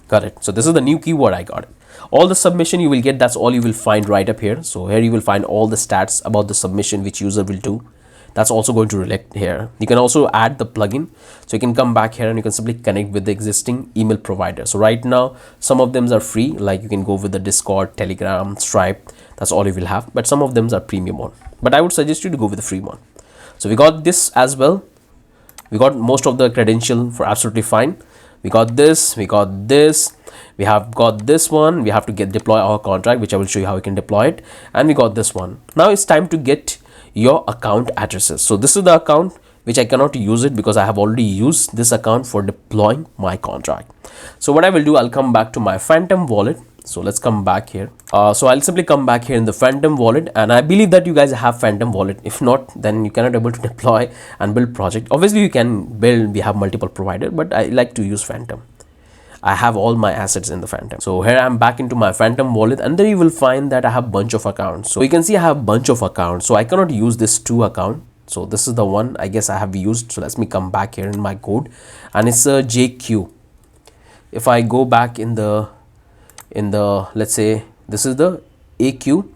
Got it. So this is the new keyword I got it. All the submission you will get, that's all you will find right up here. So here you will find all the stats about the submission which user will do. That's also going to reflect here. You can also add the plugin. So you can come back here, and you can simply connect with the existing email provider. So right now, some of them are free, like you can go with the Discord, Telegram, Stripe. That's all you will have. But some of them are premium one. But I would suggest you to go with the free one. So we got this as well. We got most of the credential for absolutely fine. We got this, we got this, we have got this one. We have to deploy our contract, which I will show you how we can deploy it. And we got this one. Now it's time to get your account addresses. So this is the account which I cannot use it because I have already used this account for deploying my contract. So what I will do, I'll come back to my Phantom wallet, So let's come back here. So I'll simply come back here in the Phantom wallet, and I believe that you guys have Phantom wallet. If not, then you cannot able to deploy and build project. Obviously you can build, we have multiple provider, but I like to use Phantom. I have all my assets in the Phantom. So here I'm back into my Phantom wallet, and then you will find that I have bunch of accounts. So you can see I have bunch of accounts. So I cannot use this 2 account. So this is the one I guess I have used. So let me come back here in my code, and it's a JQ. If I go back in the let's say this is the AQ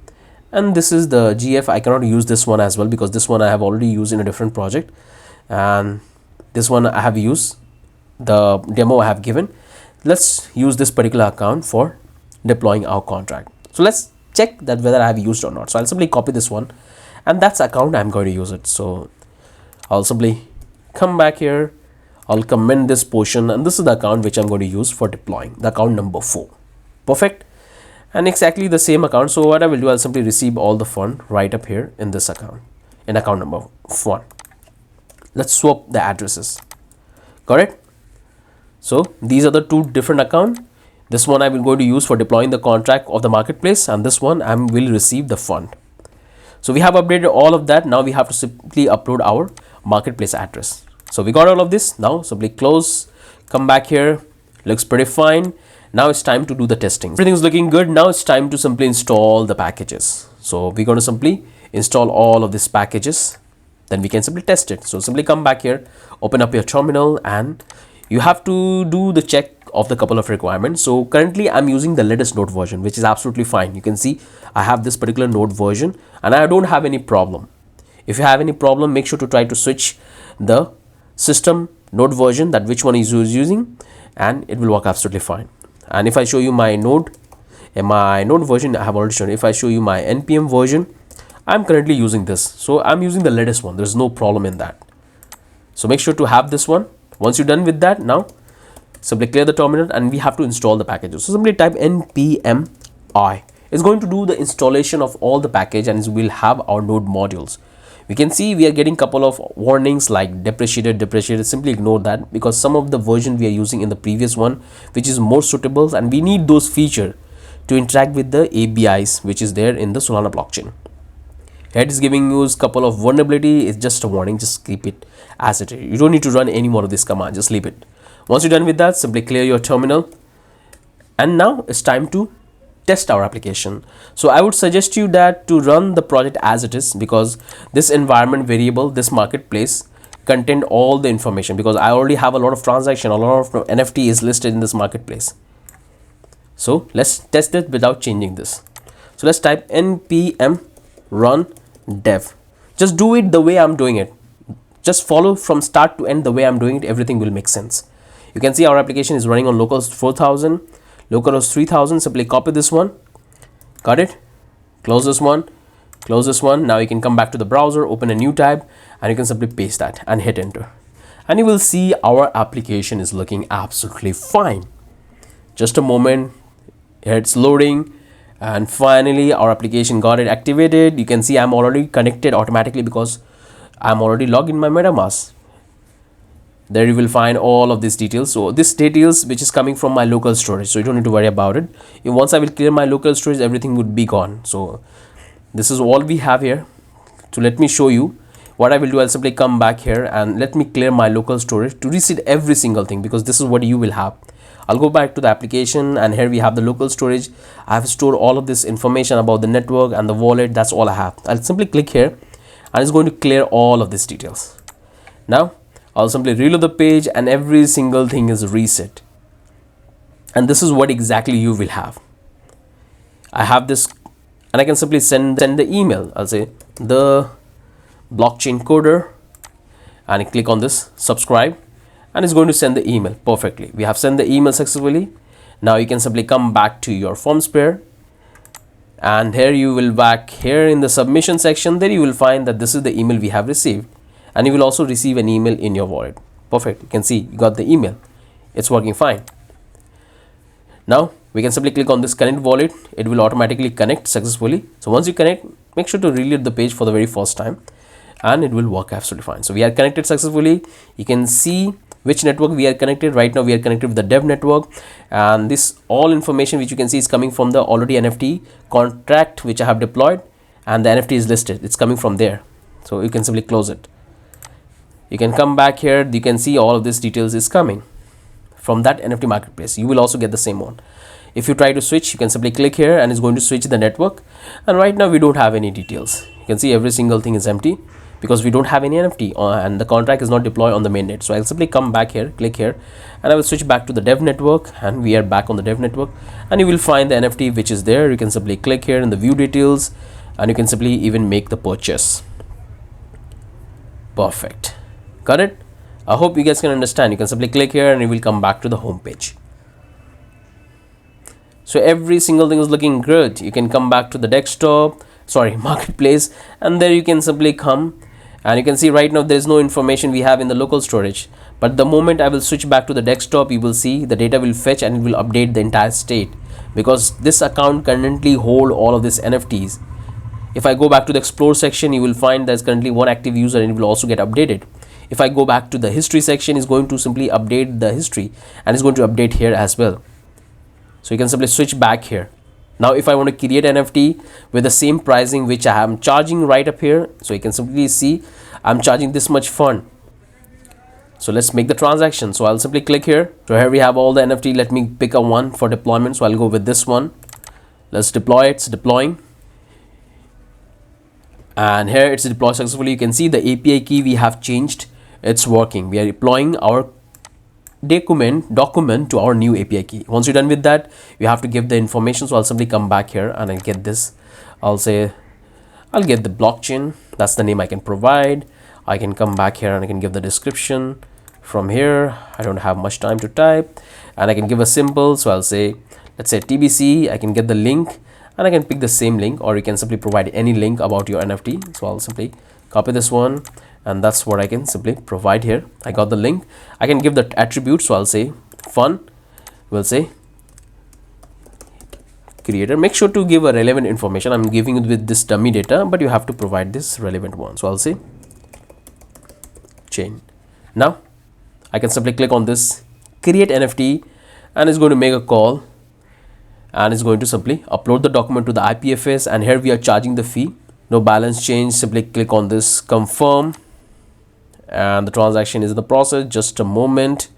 and this is the GF, I cannot use this one as well because this one I have already used in a different project, and this one I have used the demo I have given. Let's use this particular account for deploying our contract. So let's check that whether I have used or not. So I'll simply copy this one, and that's account I'm going to use it. So I'll simply come back here, I'll comment this portion, and this is the account which I'm going to use for deploying, the account number 4. Perfect. And exactly the same account. So what I will do, I'll simply receive all the fund right up here in this account, in account number 1. Let's swap the addresses. Correct. So these are the 2 different accounts. This one I will go to use for deploying the contract of the marketplace, and this one I will receive the fund. So we have updated all of that. Now we have to simply upload our marketplace address. So we got all of this. Now simply close, come back here. Looks pretty fine. Now it's time to do the testing. Everything is looking good. Now it's time to simply install the packages. So we're going to simply install all of these packages. Then we can simply test it. So simply come back here, open up your terminal, and you have to do the check of the couple of requirements. So currently I'm using the latest node version, which is absolutely fine. You can see I have this particular node version and I don't have any problem. If you have any problem, make sure to try to switch the system node version, that which one is using, and it will work absolutely fine. And if I show you my node version, I have already shown. If I show you my npm version, I'm currently using this. So I'm using the latest one. There's no problem in that. So make sure to have this one. Once you're done with that, now simply clear the terminal and we have to install the packages. So simply type npm I. It's going to do the installation of all the package, and we'll have our node modules. We can see we are getting couple of warnings like depreciated. Simply ignore that, because some of the version we are using in the previous one, which is more suitable, and we need those feature to interact with the APIs which is there in the Solana blockchain. Here it is giving you a couple of vulnerability. It's just a warning. Just keep it as it is. You don't need to run any more of this command. Just leave it. Once you're done with that, simply clear your terminal, and now it's time to test our application. So I would suggest you that to run the project as it is, because this environment variable, this marketplace contain all the information, because I already have a lot of transaction, a lot of NFT is listed in this marketplace. So let's test it without changing this. So let's type npm run dev. Just do it the way I'm doing it. Just follow from start to end the way I'm doing it. Everything will make sense. You can see our application is running on localhost 4000, localhost 3000. Simply copy this one. Got it? Close this one. Close this one. Now you can come back to the browser, open a new tab, and you can simply paste that and hit enter. And you will see our application is looking absolutely fine. Just a moment. Here it's loading. And finally our application got it activated. You can see I'm already connected automatically because I'm already logged in my MetaMask. There you will find all of these details. So this details which is coming from my local storage, so you don't need to worry about it. Once I will clear my local storage, everything would be gone. So this is all we have here. So let me show you what I will do. I'll simply come back here and let me clear my local storage to reset every single thing, because this is what you will have. I'll go back to the application, and here we have the local storage. I have stored all of this information about the network and the wallet. That's all I have. I'll simply click here and it's going to clear all of these details. Now I'll simply reload the page and every single thing is reset. And this is what exactly you will have. I have this, and I can simply send the email. I'll say the blockchain coder, and I click on this subscribe, and it's going to send the email perfectly. We have sent the email successfully. Now you can simply come back to your FORMSPREE, and here you will back here in the submission section. There you will find that this is the email we have received, and you will also receive an email in your wallet. Perfect. You can see you got the email. It's working fine. Now we can simply click on this connect wallet. It will automatically connect successfully. So once you connect, make sure to reload the page for the very first time, and it will work absolutely fine. So we are connected successfully. You can see which network we are connected. Right now we are connected with the dev network, and this all information which you can see is coming from the already NFT contract which I have deployed, and the NFT is listed. It's coming from there. So you can simply close it. You can come back here. You can see all of this details is coming from that NFT marketplace. You will also get the same one. If you try to switch, you can simply click here and it's going to switch the network. And right now we don't have any details. You can see every single thing is empty because we don't have any NFT and the contract is not deployed on the mainnet. So I'll simply come back here, click here, and I will switch back to the dev network, and we are back on the dev network, and you will find the NFT which is there. You can simply click here in the view details, and you can simply even make the purchase. Perfect. Got it? I hope you guys can understand. You can simply click here and you will come back to the home page. So every single thing is looking good. You can come back to the desktop, marketplace, and there you can simply come, and you can see right now there is no information we have in the local storage. But the moment I will switch back to the desktop, you will see the data will fetch and it will update the entire state, because this account currently hold all of these NFTs. If I go back to the explore section, you will find there's currently one active user and it will also get updated. If I go back to the history section, it's going to simply update the history, and it's going to update here as well. So you can simply switch back here. Now if I want to create NFT with the same pricing which I am charging right up here, so you can simply see I'm charging this much fund. So let's make the transaction. So I'll simply click here. So here we have all the NFT. Let me pick a one for deployment. So I'll go with this one. Let's deploy it. It's deploying. And here it's deployed successfully. You can see the API key we have changed. It's working. We are deploying our document to our new API key. Once you're done with that, you have to give the information. So I'll simply come back here and I'll get this. I'll get the blockchain. That's the name I can provide. I can come back here and I can give the description from here. I don't have much time to type, and I can give a symbol. So I'll say, let's say TBC. I can get the link and I can pick the same link, or you can simply provide any link about your NFT. So I'll simply copy this one, and that's what I can simply provide here. I got the link. I can give the attribute. So I'll say fun. We'll say creator. Make sure to give a relevant information. I'm giving it with this dummy data, but you have to provide this relevant one. So I'll say chain. Now I can simply click on this create NFT, and it's going to make a call, and it's going to simply upload the document to the IPFS, and here we are charging the fee. No balance change. Simply click on this confirm, and the transaction is in the process. Just a moment,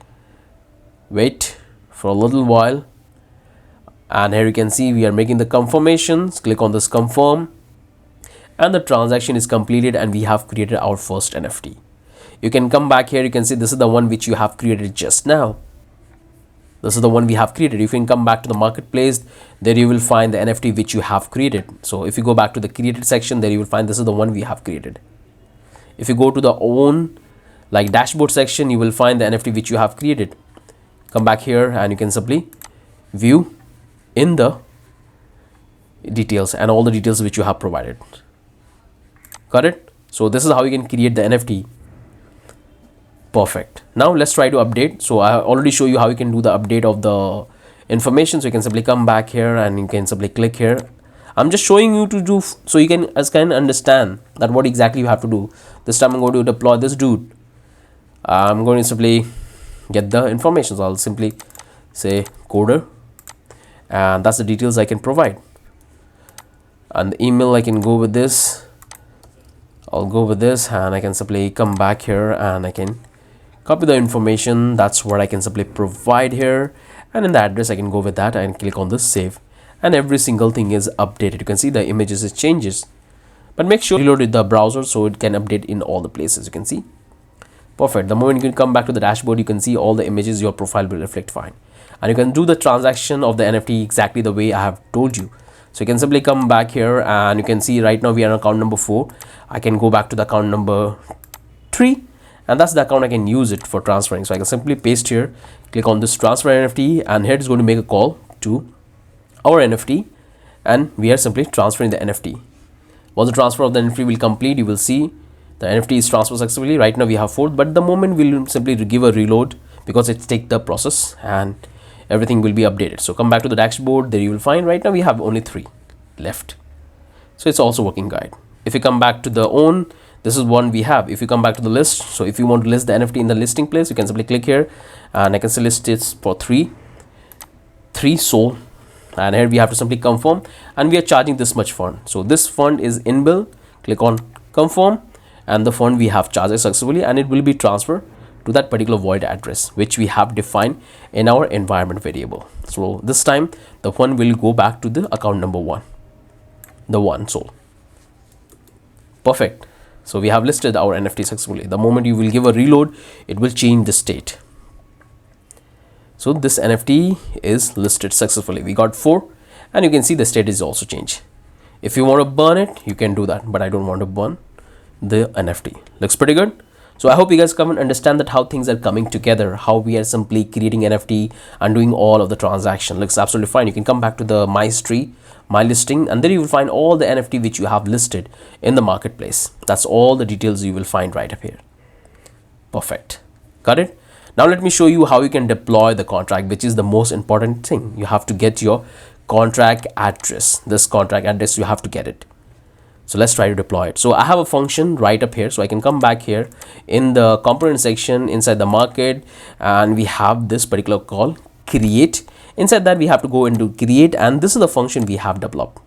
wait for a little while, and here you can see we are making the confirmations. Click on this confirm, and the transaction is completed, and we have created our first NFT. You can come back here. You can see this is the one which you have created just now. This is the one we have created. You can come back to the marketplace. There you will find the NFT which you have created. So if you go back to the created section, there you will find this is the one we have created. If you go to the own dashboard section, you will find the NFT which you have created. Come back here and you can simply view in the details and all the details which you have provided. Got it? So this is how you can create the NFT. Perfect. Now let's try to update. So I already show you how you can do the update of the information. So you can simply come back here and you can simply click here. I'm just showing you to do so you can understand that what exactly you have to do. This time I'm going to deploy this dude. I'm going to simply get the information. So I'll simply say coder, and that's the details I can provide. And the email I can go with this. I'll go with this, and I can simply come back here and I can copy the information. That's what I can simply provide here, and in the address I can go with that and click on this save, and every single thing is updated. You can see the images it changes, but make sure you reload the browser so it can update in all the places. You can see perfect. The moment you can come back to the dashboard, you can see all the images. Your profile will reflect fine, and you can do the transaction of the NFT exactly the way I have told you. So you can simply come back here and you can see right now we are on account number 4. I can go back to the account number 3, and that's the account I can use it for transferring. So I can simply paste here, click on this transfer NFT, and here it's going to make a call to our NFT, and we are simply transferring the NFT. Once the transfer of the NFT will complete, you will see the NFT is transferred successfully. Right now we have 4, but the moment we'll simply give a reload because it's take the process and everything will be updated. So come back to the dashboard. There you will find right now we have only 3 left. So it's also working guide. If you come back to the own, this This is one we have. If you come back to the list, so if you want to list the NFT in the listing place, you can simply click here and I can say list it for three SOL, and here we have to simply confirm, and we are charging this much fund. So this fund is inbuilt. Click on confirm, and the fund we have charged successfully, and it will be transferred to that particular void address which we have defined in our environment variable. So this time the fund will go back to the account number 1, the 1 SOL. Perfect. So we have listed our NFT successfully. The moment you will give a reload, it will change the state. So this NFT is listed successfully. We got 4, and you can see the state is also changed. If you want to burn it, you can do that, but I don't want to burn the NFT. Looks pretty good. So I hope you guys come and understand that how things are coming together, how we are simply creating NFT and doing all of the transaction. Looks absolutely fine. You can come back to the my listing, and there you will find all the NFT which you have listed in the marketplace. That's all the details you will find right up here. Perfect. Got it? Now let me show you how you can deploy the contract, which is the most important thing. You have to get your contract address. This contract address, you have to get it. So let's try to deploy it. So I have a function right up here. So I can come back here in the component section inside the market, and we have this particular call create. Inside that we have to go into create, and this is the function we have developed.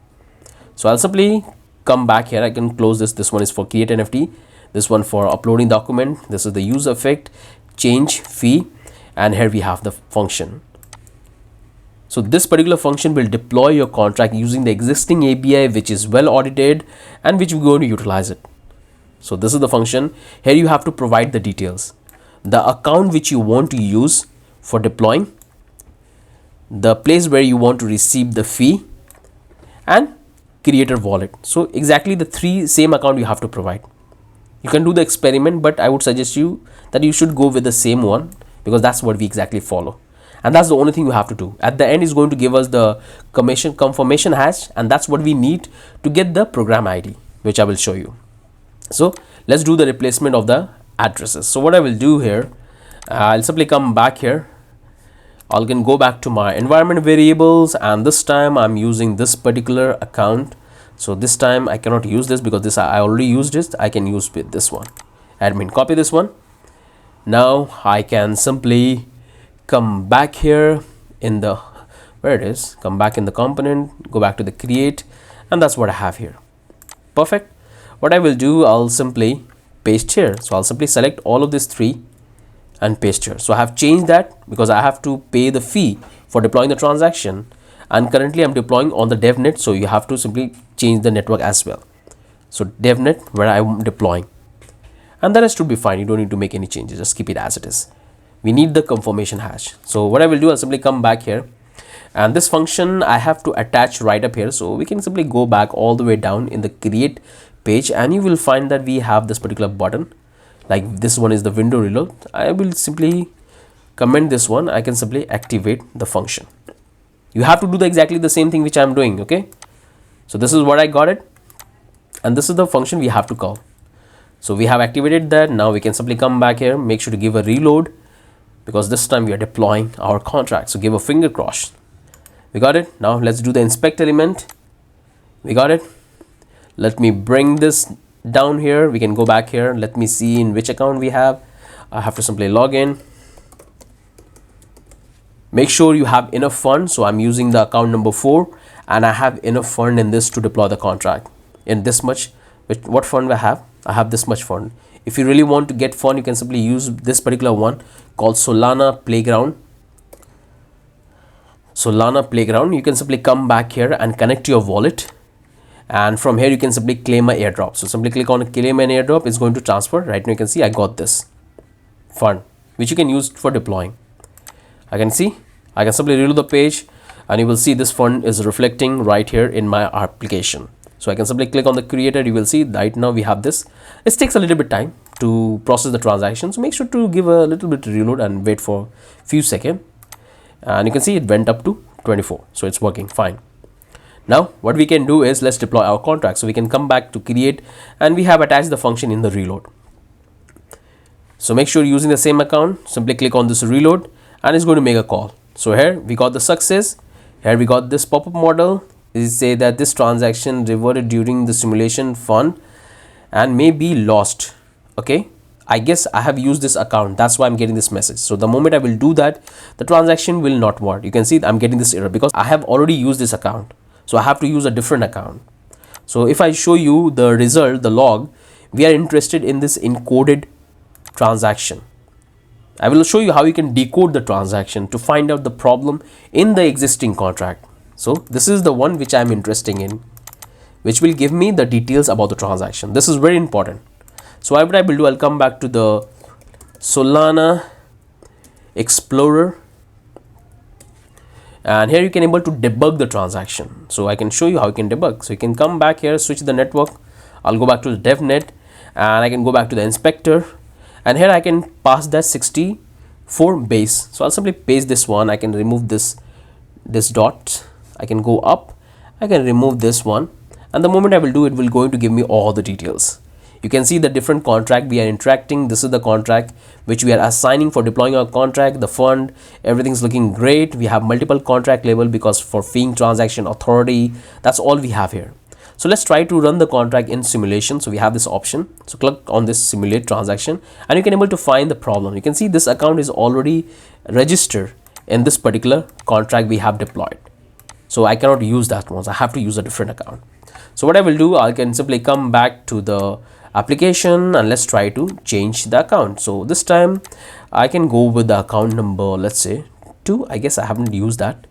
So I'll simply come back here. I can close this. This one is for create NFT. This one for uploading document. This is the use effect, change fee, and here we have the function. So this particular function will deploy your contract using the existing API, which is well audited and which we're going to utilize it. So this is the function. Here you have to provide the details, the account which you want to use for deploying, the place where you want to receive the fee, and creator wallet. So exactly the 3 same account you have to provide. You can do the experiment, but I would suggest you that you should go with the same one, because that's what we exactly follow. And that's the only thing you have to do. At the end is going to give us the confirmation hash, and that's what we need to get the program ID, which I will show you. So let's do the replacement of the addresses. So what I will do here, I'll simply come back here. I can go back to my environment variables, and this time I'm using this particular account. So this time I cannot use this because this I already used it. I can use with this one. Admin, copy this one. Now I can simply come back here in the where it is, come back in the component, go back to the create, and that's what I have here. Perfect. What I will do, I'll simply paste here. So I'll simply select all of these 3 and paste here. So I have changed that because I have to pay the fee for deploying the transaction, and currently I'm deploying on the Devnet, so you have to simply change the network as well. So Devnet where I'm deploying, and the rest should be fine. You don't need to make any changes, just keep it as it is. We need the confirmation hash. So what I will do, I'll simply come back here, and this function I have to attach right up here. So we can simply go back all the way down in the create page, and you will find that we have this particular button. Like this one is the window reload. I will simply comment this one. I can simply activate the function. You have to do exactly the same thing which I'm doing. Okay. So this is what I got it, and this is the function we have to call. So we have activated that. Now we can simply come back here, make sure to give a reload, because this time we are deploying our contract. So give a finger cross. We got it. Now let's do the inspect element. We got it. Let me bring this down here. We can go back here. Let me see in which account we have. I have to simply log in. Make sure you have enough fund. So I'm using the account number 4, and I have enough fund in this to deploy the contract in this much. What fund I have? I have this much fund. If you really want to get fun, you can simply use this particular one called Solana Playground. Solana Playground. You can simply come back here and connect to your wallet, and from here you can simply claim an airdrop. So simply click on claim an airdrop. It's going to transfer. Right now you can see I got this fund, which you can use for deploying. I can see I can simply reload the page, and you will see this fund is reflecting right here in my application. So I can simply click on the creator. You will see right now we have this. It takes a little bit time to process the transaction, so make sure to give a little bit reload and wait for a few seconds, and you can see it went up to 24. So it's working fine. Now what we can do is let's deploy our contract. So we can come back to create, and we have attached the function in the reload. So make sure using the same account, simply click on this reload, and it's going to make a call. So here we got the success. Here we got this pop-up model. It say that this transaction reverted during the simulation fund, and may be lost. Okay, I guess I have used this account, that's why I'm getting this message. So the moment I will do that, the transaction will not work. You can see I'm getting this error because I have already used this account, so I have to use a different account. So if I show you the result, the log, we are interested in this encoded transaction. I will show you how you can decode the transaction to find out the problem in the existing contract. So this is the one which I'm interested in, which will give me the details about the transaction. This is very important. So what I will do, I'll come back to the Solana Explorer, and here you can able to debug the transaction. So I can show you how you can debug. So you can come back here, switch the network. I'll go back to the Devnet, and I can go back to the inspector, and here I can pass that 64 base. So I'll simply paste this one. I can remove this dot. I can go up, I can remove this one, and the moment I will do, it will going to give me all the details. You can see the different contract we are interacting. This is the contract which we are assigning for deploying our contract. The fund, everything's looking great. We have multiple contract label because for fee transaction authority, that's all we have here. So let's try to run the contract in simulation. So we have this option. So click on this simulate transaction, and you can able to find the problem. You can see this account is already registered in this particular contract we have deployed. So I cannot use that one. So I have to use a different account. So what I will do, I can simply come back to the application and let's try to change the account. So this time I can go with the account number, let's say 2. I guess I haven't used that,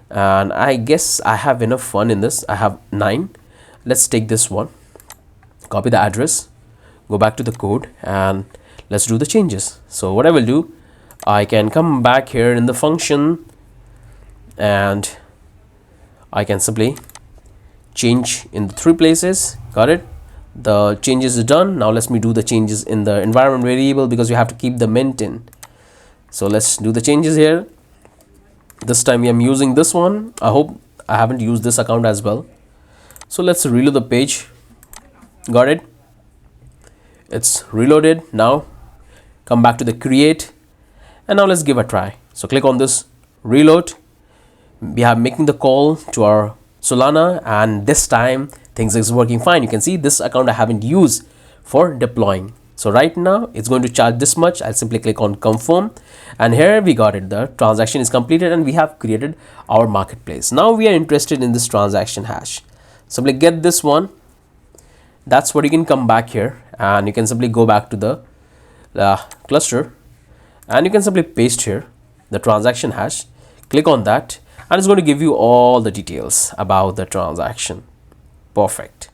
and I guess I have enough fun in this. I have 9. Let's take this one, copy the address, go back to the code, and let's do the changes. So what I will do, I can come back here in the function, and I can simply change in the 3 places. Got it? The changes is done. Now let's me do the changes in the environment variable because you have to keep the mint in. So let's do the changes here. This time I'm using this one. I hope I haven't used this account as well. So let's reload the page. Got it? It's reloaded. Now come back to the create, and now let's give a try. So click on this reload. We are making the call to our Solana, and this time things is working fine. You can see this account I haven't used for deploying. So right now it's going to charge this much. I'll simply click on confirm, and here we got it. The transaction is completed and we have created our marketplace. Now we are interested in this transaction hash. Simply get this one. That's what you can come back here, and you can simply go back to the cluster, and you can simply paste here the transaction hash. Click on that, and it's going to give you all the details about the transaction. Perfect.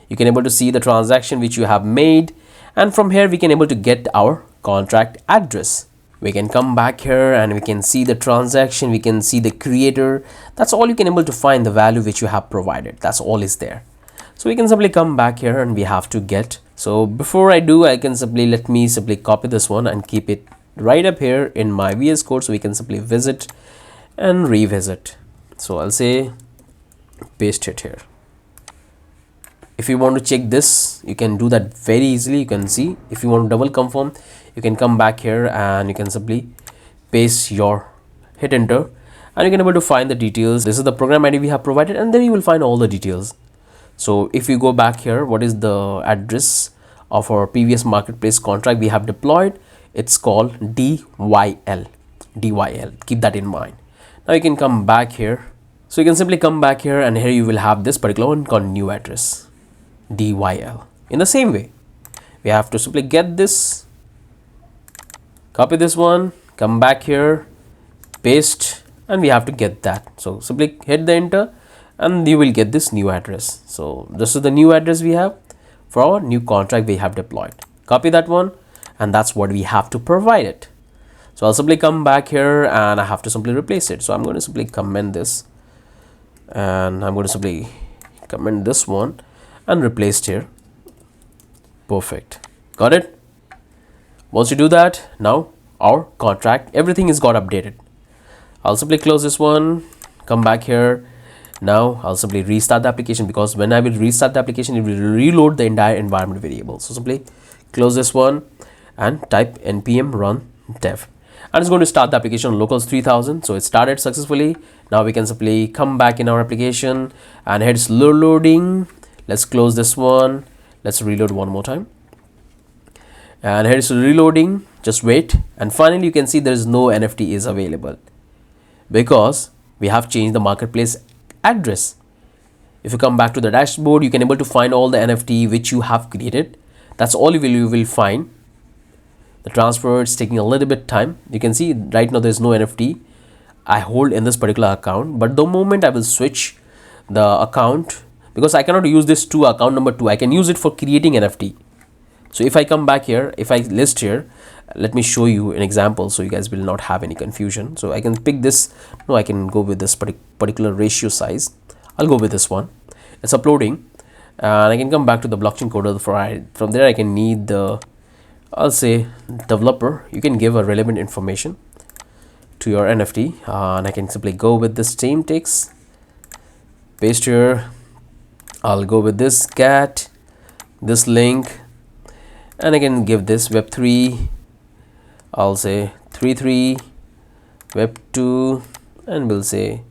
You can able to see the transaction which you have made, and from here we can able to get our contract address. We can come back here and we can see the transaction. We can see the creator. That's all you can able to find, the value which you have provided. That's all is there. So we can simply come back here and we have to get. So before I do, I can simply let me simply copy this one and keep it right up here in my VS Code, so we can simply visit and revisit. So I'll say paste it here. If you want to check this, you can do that very easily. You can see if you want to double confirm, you can come back here and you can simply paste your, hit enter, and you can able to find the details. This is the program ID we have provided, and then you will find all the details. So if you go back here, what is the address of our previous marketplace contract we have deployed? It's called DYL. Keep that in mind. Now you can come back here. So you can simply come back here, and here you will have this particular one called new address, DYL. In the same way, we have to simply get this, copy this one, come back here, paste, and we have to get that. So simply hit the enter, and you will get this new address. So this is the new address we have for our new contract we have deployed. Copy that one, and that's what we have to provide it. So I'll simply come back here and I have to simply replace it. So I'm going to simply comment this, and I'm going to simply comment this one and replace it here. Perfect. Got it? Once you do that, now our contract, everything is got updated. I'll simply close this one, come back here. Now I'll simply restart the application, because when I will restart the application, it will reload the entire environment variable. So simply close this one and type npm run dev, and it's going to start the application on locals 3000. So it started successfully. Now we can simply come back in our application, and here it's loading. Let's close this one. Let's reload one more time. And here is reloading. Just wait. And finally, you can see there is no NFT is available because we have changed the marketplace address. If you come back to the dashboard, you can able to find all the NFT which you have created. That's all you will find. The transfer is taking a little bit time. You can see right now there's no NFT I hold in this particular account, but the moment I will switch the account, because I cannot use this to account number 2, I can use it for creating NFT. So if I come back here, if I list here, let me show you an example so you guys will not have any confusion. So I can pick this. No, I can go with this particular ratio size. I'll go with this one. It's uploading, and I can come back to the blockchain coder. From there I can need the, I'll say, developer. You can give a relevant information to your NFT, and I can simply go with this same text, paste here. I'll go with this cat, this link, and I can give this web3. I'll say 33 web2, and we'll say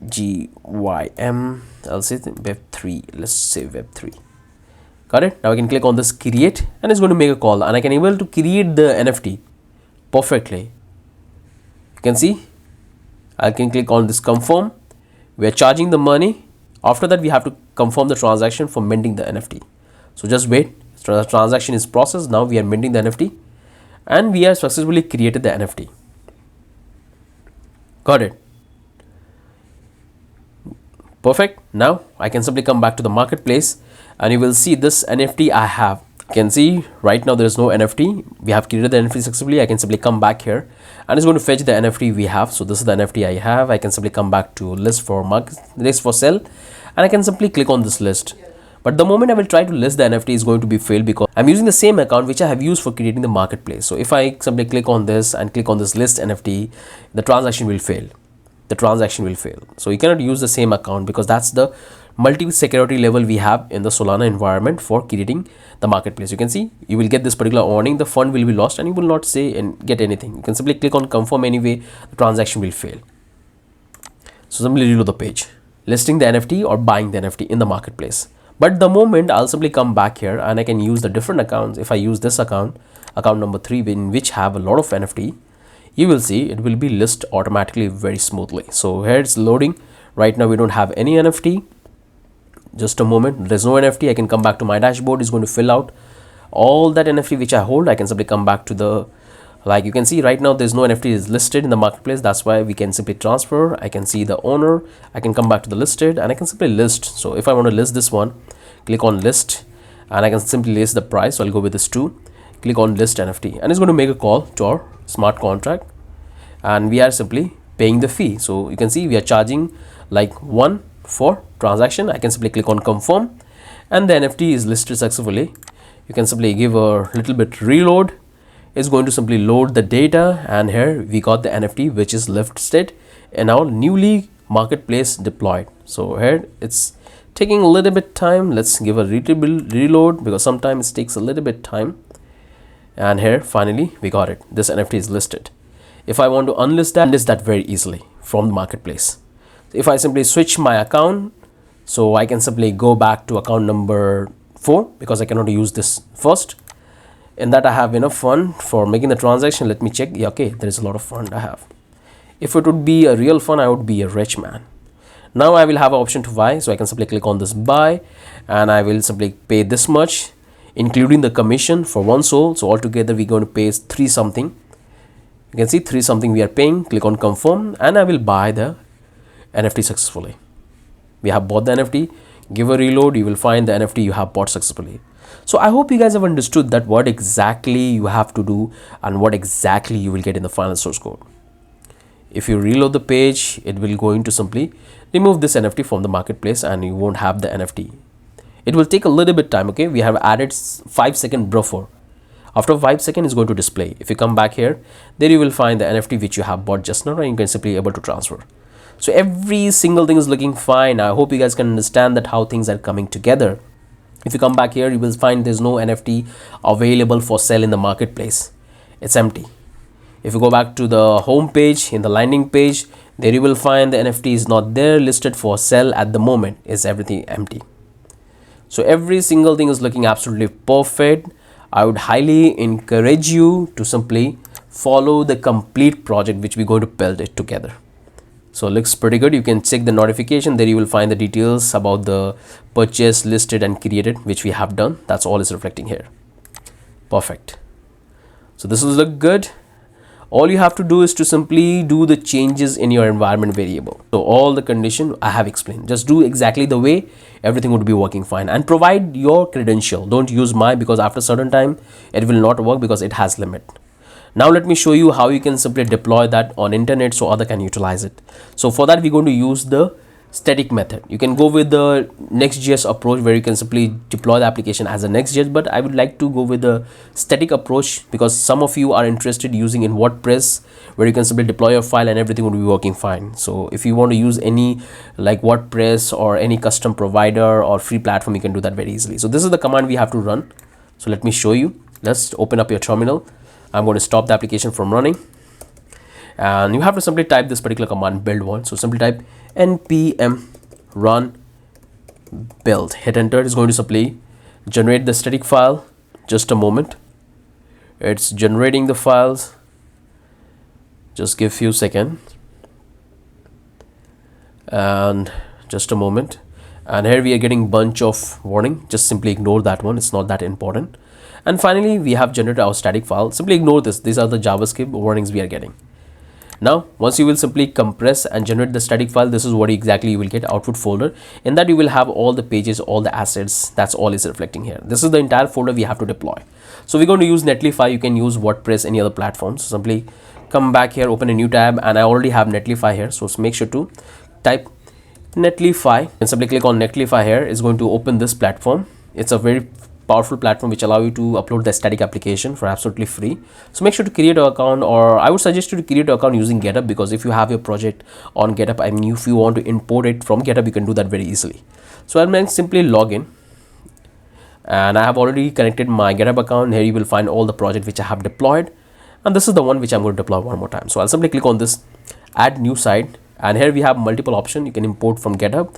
GYM. I'll say web3. Let's say web3. Got it? Now I can click on this create, and it's going to make a call, and I can able to create the NFT perfectly. You can see I can click on this confirm. We are charging the money. After that, we have to confirm the transaction for minting the NFT. So just wait. The transaction is processed. Now we are minting the NFT, and we have successfully created the NFT. Got it? Perfect. Now I can simply come back to the marketplace, and you will see this NFT I have. You can see right now there is no NFT. We have created the NFT successfully. I can simply come back here, and it's going to fetch the NFT we have. So this is the NFT I have. I can simply come back to list for sell, and I can simply click on this list. But the moment I will try to list the NFT is going to be failed because I'm using the same account which I have used for creating the marketplace. So if I simply click on this and click on this list NFT, the transaction will fail. The transaction will fail. So you cannot use the same account because that's the multi-security level we have in the Solana environment for creating the marketplace. You can see you will get this particular warning, the fund will be lost, and you will not say and get anything. You can simply click on confirm anyway, the transaction will fail. So simply reload the page, listing the NFT or buying the NFT in the marketplace. But the moment I'll simply come back here and I can use the different accounts. If I use this account number 3, in which have a lot of NFT, you will see it will be list automatically very smoothly. So here it's loading. Right now we don't have any NFT. Just a moment, there's no NFT. I can come back to my dashboard. It's going to fill out all that NFT which I hold. I can simply come back to the, like you can see right now there's no NFT is listed in the marketplace. That's why we can simply transfer. I can see the owner. I can come back to the listed, and I can simply list. So if I want to list this one, click on list, and I can simply list the price. So I'll go with this 2, click on list NFT, and it's going to make a call to our smart contract, and we are simply paying the fee. So you can see we are charging like 1 for transaction. I can simply click on confirm, and the NFT is listed successfully. You can simply give a little bit reload. It's going to simply load the data, and here we got the NFT which is listed and now newly marketplace deployed. So here it's taking a little bit time. Let's give a reload because sometimes it takes a little bit time, and here finally we got it. This NFT is listed. If I want to unlist that very easily from the marketplace. If I simply switch my account, so I can simply go back to account number 4 because I cannot use this first. In that I have enough fund for making the transaction. Let me check. Yeah, okay, there is a lot of fund I have. If it would be a real fund, I would be a rich man. Now I will have an option to buy, so I can simply click on this buy, and I will simply pay this much, including the commission for 1 SOL. So altogether we're going to pay 3 something. You can see 3 something we are paying. Click on confirm, and I will buy the NFT successfully. We have bought the NFT. Give a reload, you will find the NFT you have bought successfully. So I hope you guys have understood that what exactly you have to do and what exactly you will get in the final source code. If you reload the page, it will going to simply remove this NFT from the marketplace, and you won't have the NFT. It will take a little bit time. Okay, we have added 5-second buffer. After 5 seconds, it's going to display. If you come back here, there you will find the NFT which you have bought just now, and you can simply able to transfer. So every single thing is looking fine. I hope you guys can understand that how things are coming together. If you come back here, you will find there's no NFT available for sale in the marketplace. It's empty. If you go back to the home page, in the landing page, there you will find the NFT is not there listed for sale at the moment. Is everything empty. So every single thing is looking absolutely perfect. I would highly encourage you to simply follow the complete project which we're going to build it together. So it looks pretty good. You can check the notification. There you will find the details about the purchase listed and created, which we have done. That's all is reflecting here. Perfect. So this will look good. All you have to do is to simply do the changes in your environment variable. So all the condition I have explained, just do exactly the way, everything would be working fine, and provide your credential. Don't use my, because after a certain time it will not work because it has limit. Now let me show you how you can simply deploy that on internet so other can utilize it. So for that we're going to use the static method. You can go with the Next.js approach where you can simply deploy the application as a Next.js, but I would like to go with the static approach because some of you are interested using in WordPress where you can simply deploy your file and everything will be working fine. So if you want to use any like WordPress or any custom provider or free platform, you can do that very easily. So this is the command we have to run. So let me show you. Let's open up your terminal. I'm going to stop the application from running, and you have to simply type this particular command, build one. So simply type npm run build, hit enter. It's going to simply generate the static file. Just a moment, it's generating the files. Just give few seconds, and just a moment. And here we are getting bunch of warning. Just simply ignore that one, it's not that important. And finally we have generated our static file. Simply ignore this. These are the JavaScript warnings we are getting. Now once you will simply compress and generate the static file, this is what exactly you will get, output folder. In that you will have all the pages, all the assets. That's all is reflecting here. This is the entire folder we have to deploy. So we're going to use Netlify. You can use WordPress, any other platforms. So simply come back here, open a new tab, and I already have Netlify here. So make sure to type Netlify and simply click on Netlify here. It's going to open this platform. It's a very powerful platform which allow you to upload the static application for absolutely free. So make sure to create an account, or I would suggest you to create an account using GitHub, because if you have your project on GitHub, I mean if you want to import it from GitHub, you can do that very easily. So I'm going to simply log in, and I have already connected my GitHub account. Here you will find all the project which I have deployed, and this is the one which I'm going to deploy one more time. So I'll simply click on this add new site, and here we have multiple options. You can import from GitHub,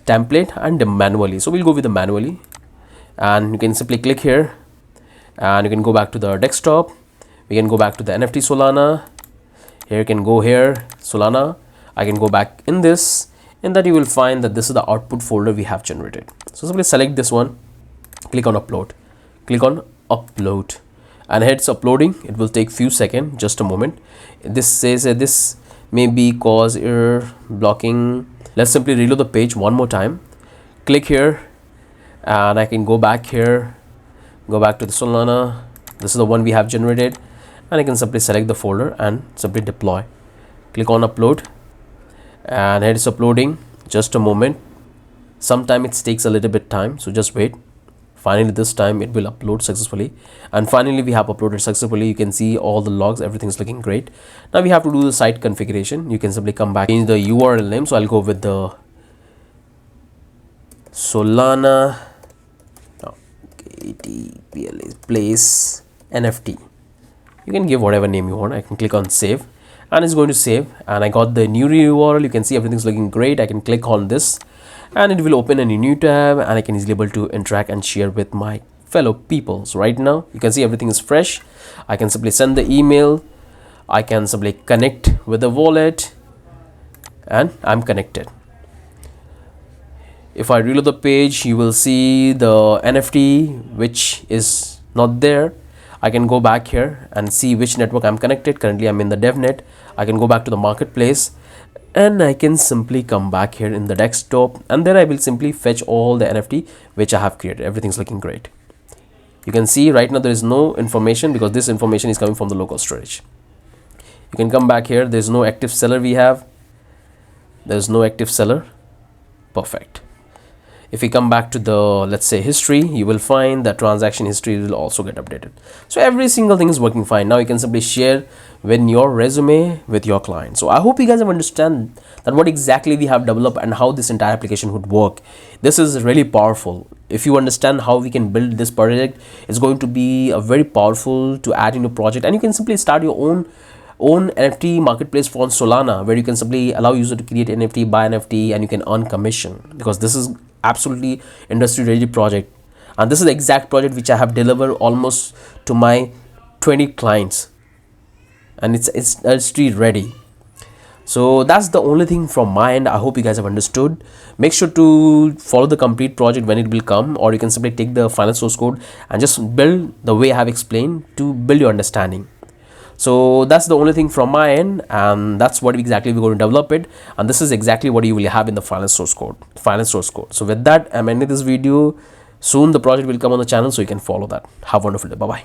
template, and manually. So we'll go with the manually, and you can simply click here, and you can go back to the desktop. We can go back to the NFT Solana. Here you can go here, Solana. I can go back in this, and that you will find that this is the output folder we have generated. So simply select this one, click on upload, click on upload, and here it's uploading. It will take few seconds, just a moment. This says this may be cause error blocking. Let's simply reload the page one more time. Click here, and I can go back here, go back to the Solana. This is the one we have generated, and I can simply select the folder and simply deploy. Click on upload, and here it's uploading. Just a moment. Sometimes it takes a little bit time, so just wait. Finally this time it will upload successfully, and finally we have uploaded successfully. You can see all the logs, everything is looking great. Now we have to do the site configuration. You can simply come back, change the URL name. So I'll go with the Solana Marketplace NFT. You can give whatever name you want. I can click on save, and it's going to save, and I got the new URL. You can see everything's looking great. I can click on this, and it will open a new tab, and I can easily able to interact and share with my fellow people. So right now you can see everything is fresh. I can simply send the email, I can simply connect with the wallet, and I'm connected. If I reload the page, you will see the NFT which is not there. I can go back here and see which network I'm connected. Currently I'm in the Devnet. I can go back to the marketplace, and I can simply come back here in the desktop, and there I will simply fetch all the NFT which I have created. Everything's looking great. You can see right now there is no information because this information is coming from the local storage. You can come back here. There's no active seller. There's no active seller. Perfect. If we come back to the, let's say, history, you will find that transaction history will also get updated. So every single thing is working fine. Now you can simply share with your resume with your client. So I hope you guys have understand that what exactly we have developed and how this entire application would work. This is really powerful. If you understand how we can build this project, it's going to be a very powerful to add into project, and you can simply start your own NFT marketplace for Solana, where you can simply allow user to create NFT, buy NFT, and you can earn commission, because this is absolutely industry ready project. And this is the exact project which I have delivered almost to my 20 clients, and it's industry ready. So that's the only thing from my end. I hope you guys have understood. Make sure to follow the complete project when it will come, or you can simply take the final source code and just build the way I have explained to build your understanding. So that's the only thing from my end, and that's what exactly we're going to develop it, and this is exactly what you will have in the final source code. So with that, I'm ending this video. Soon the project will come on the channel, so you can follow that. Have a wonderful day. Bye bye.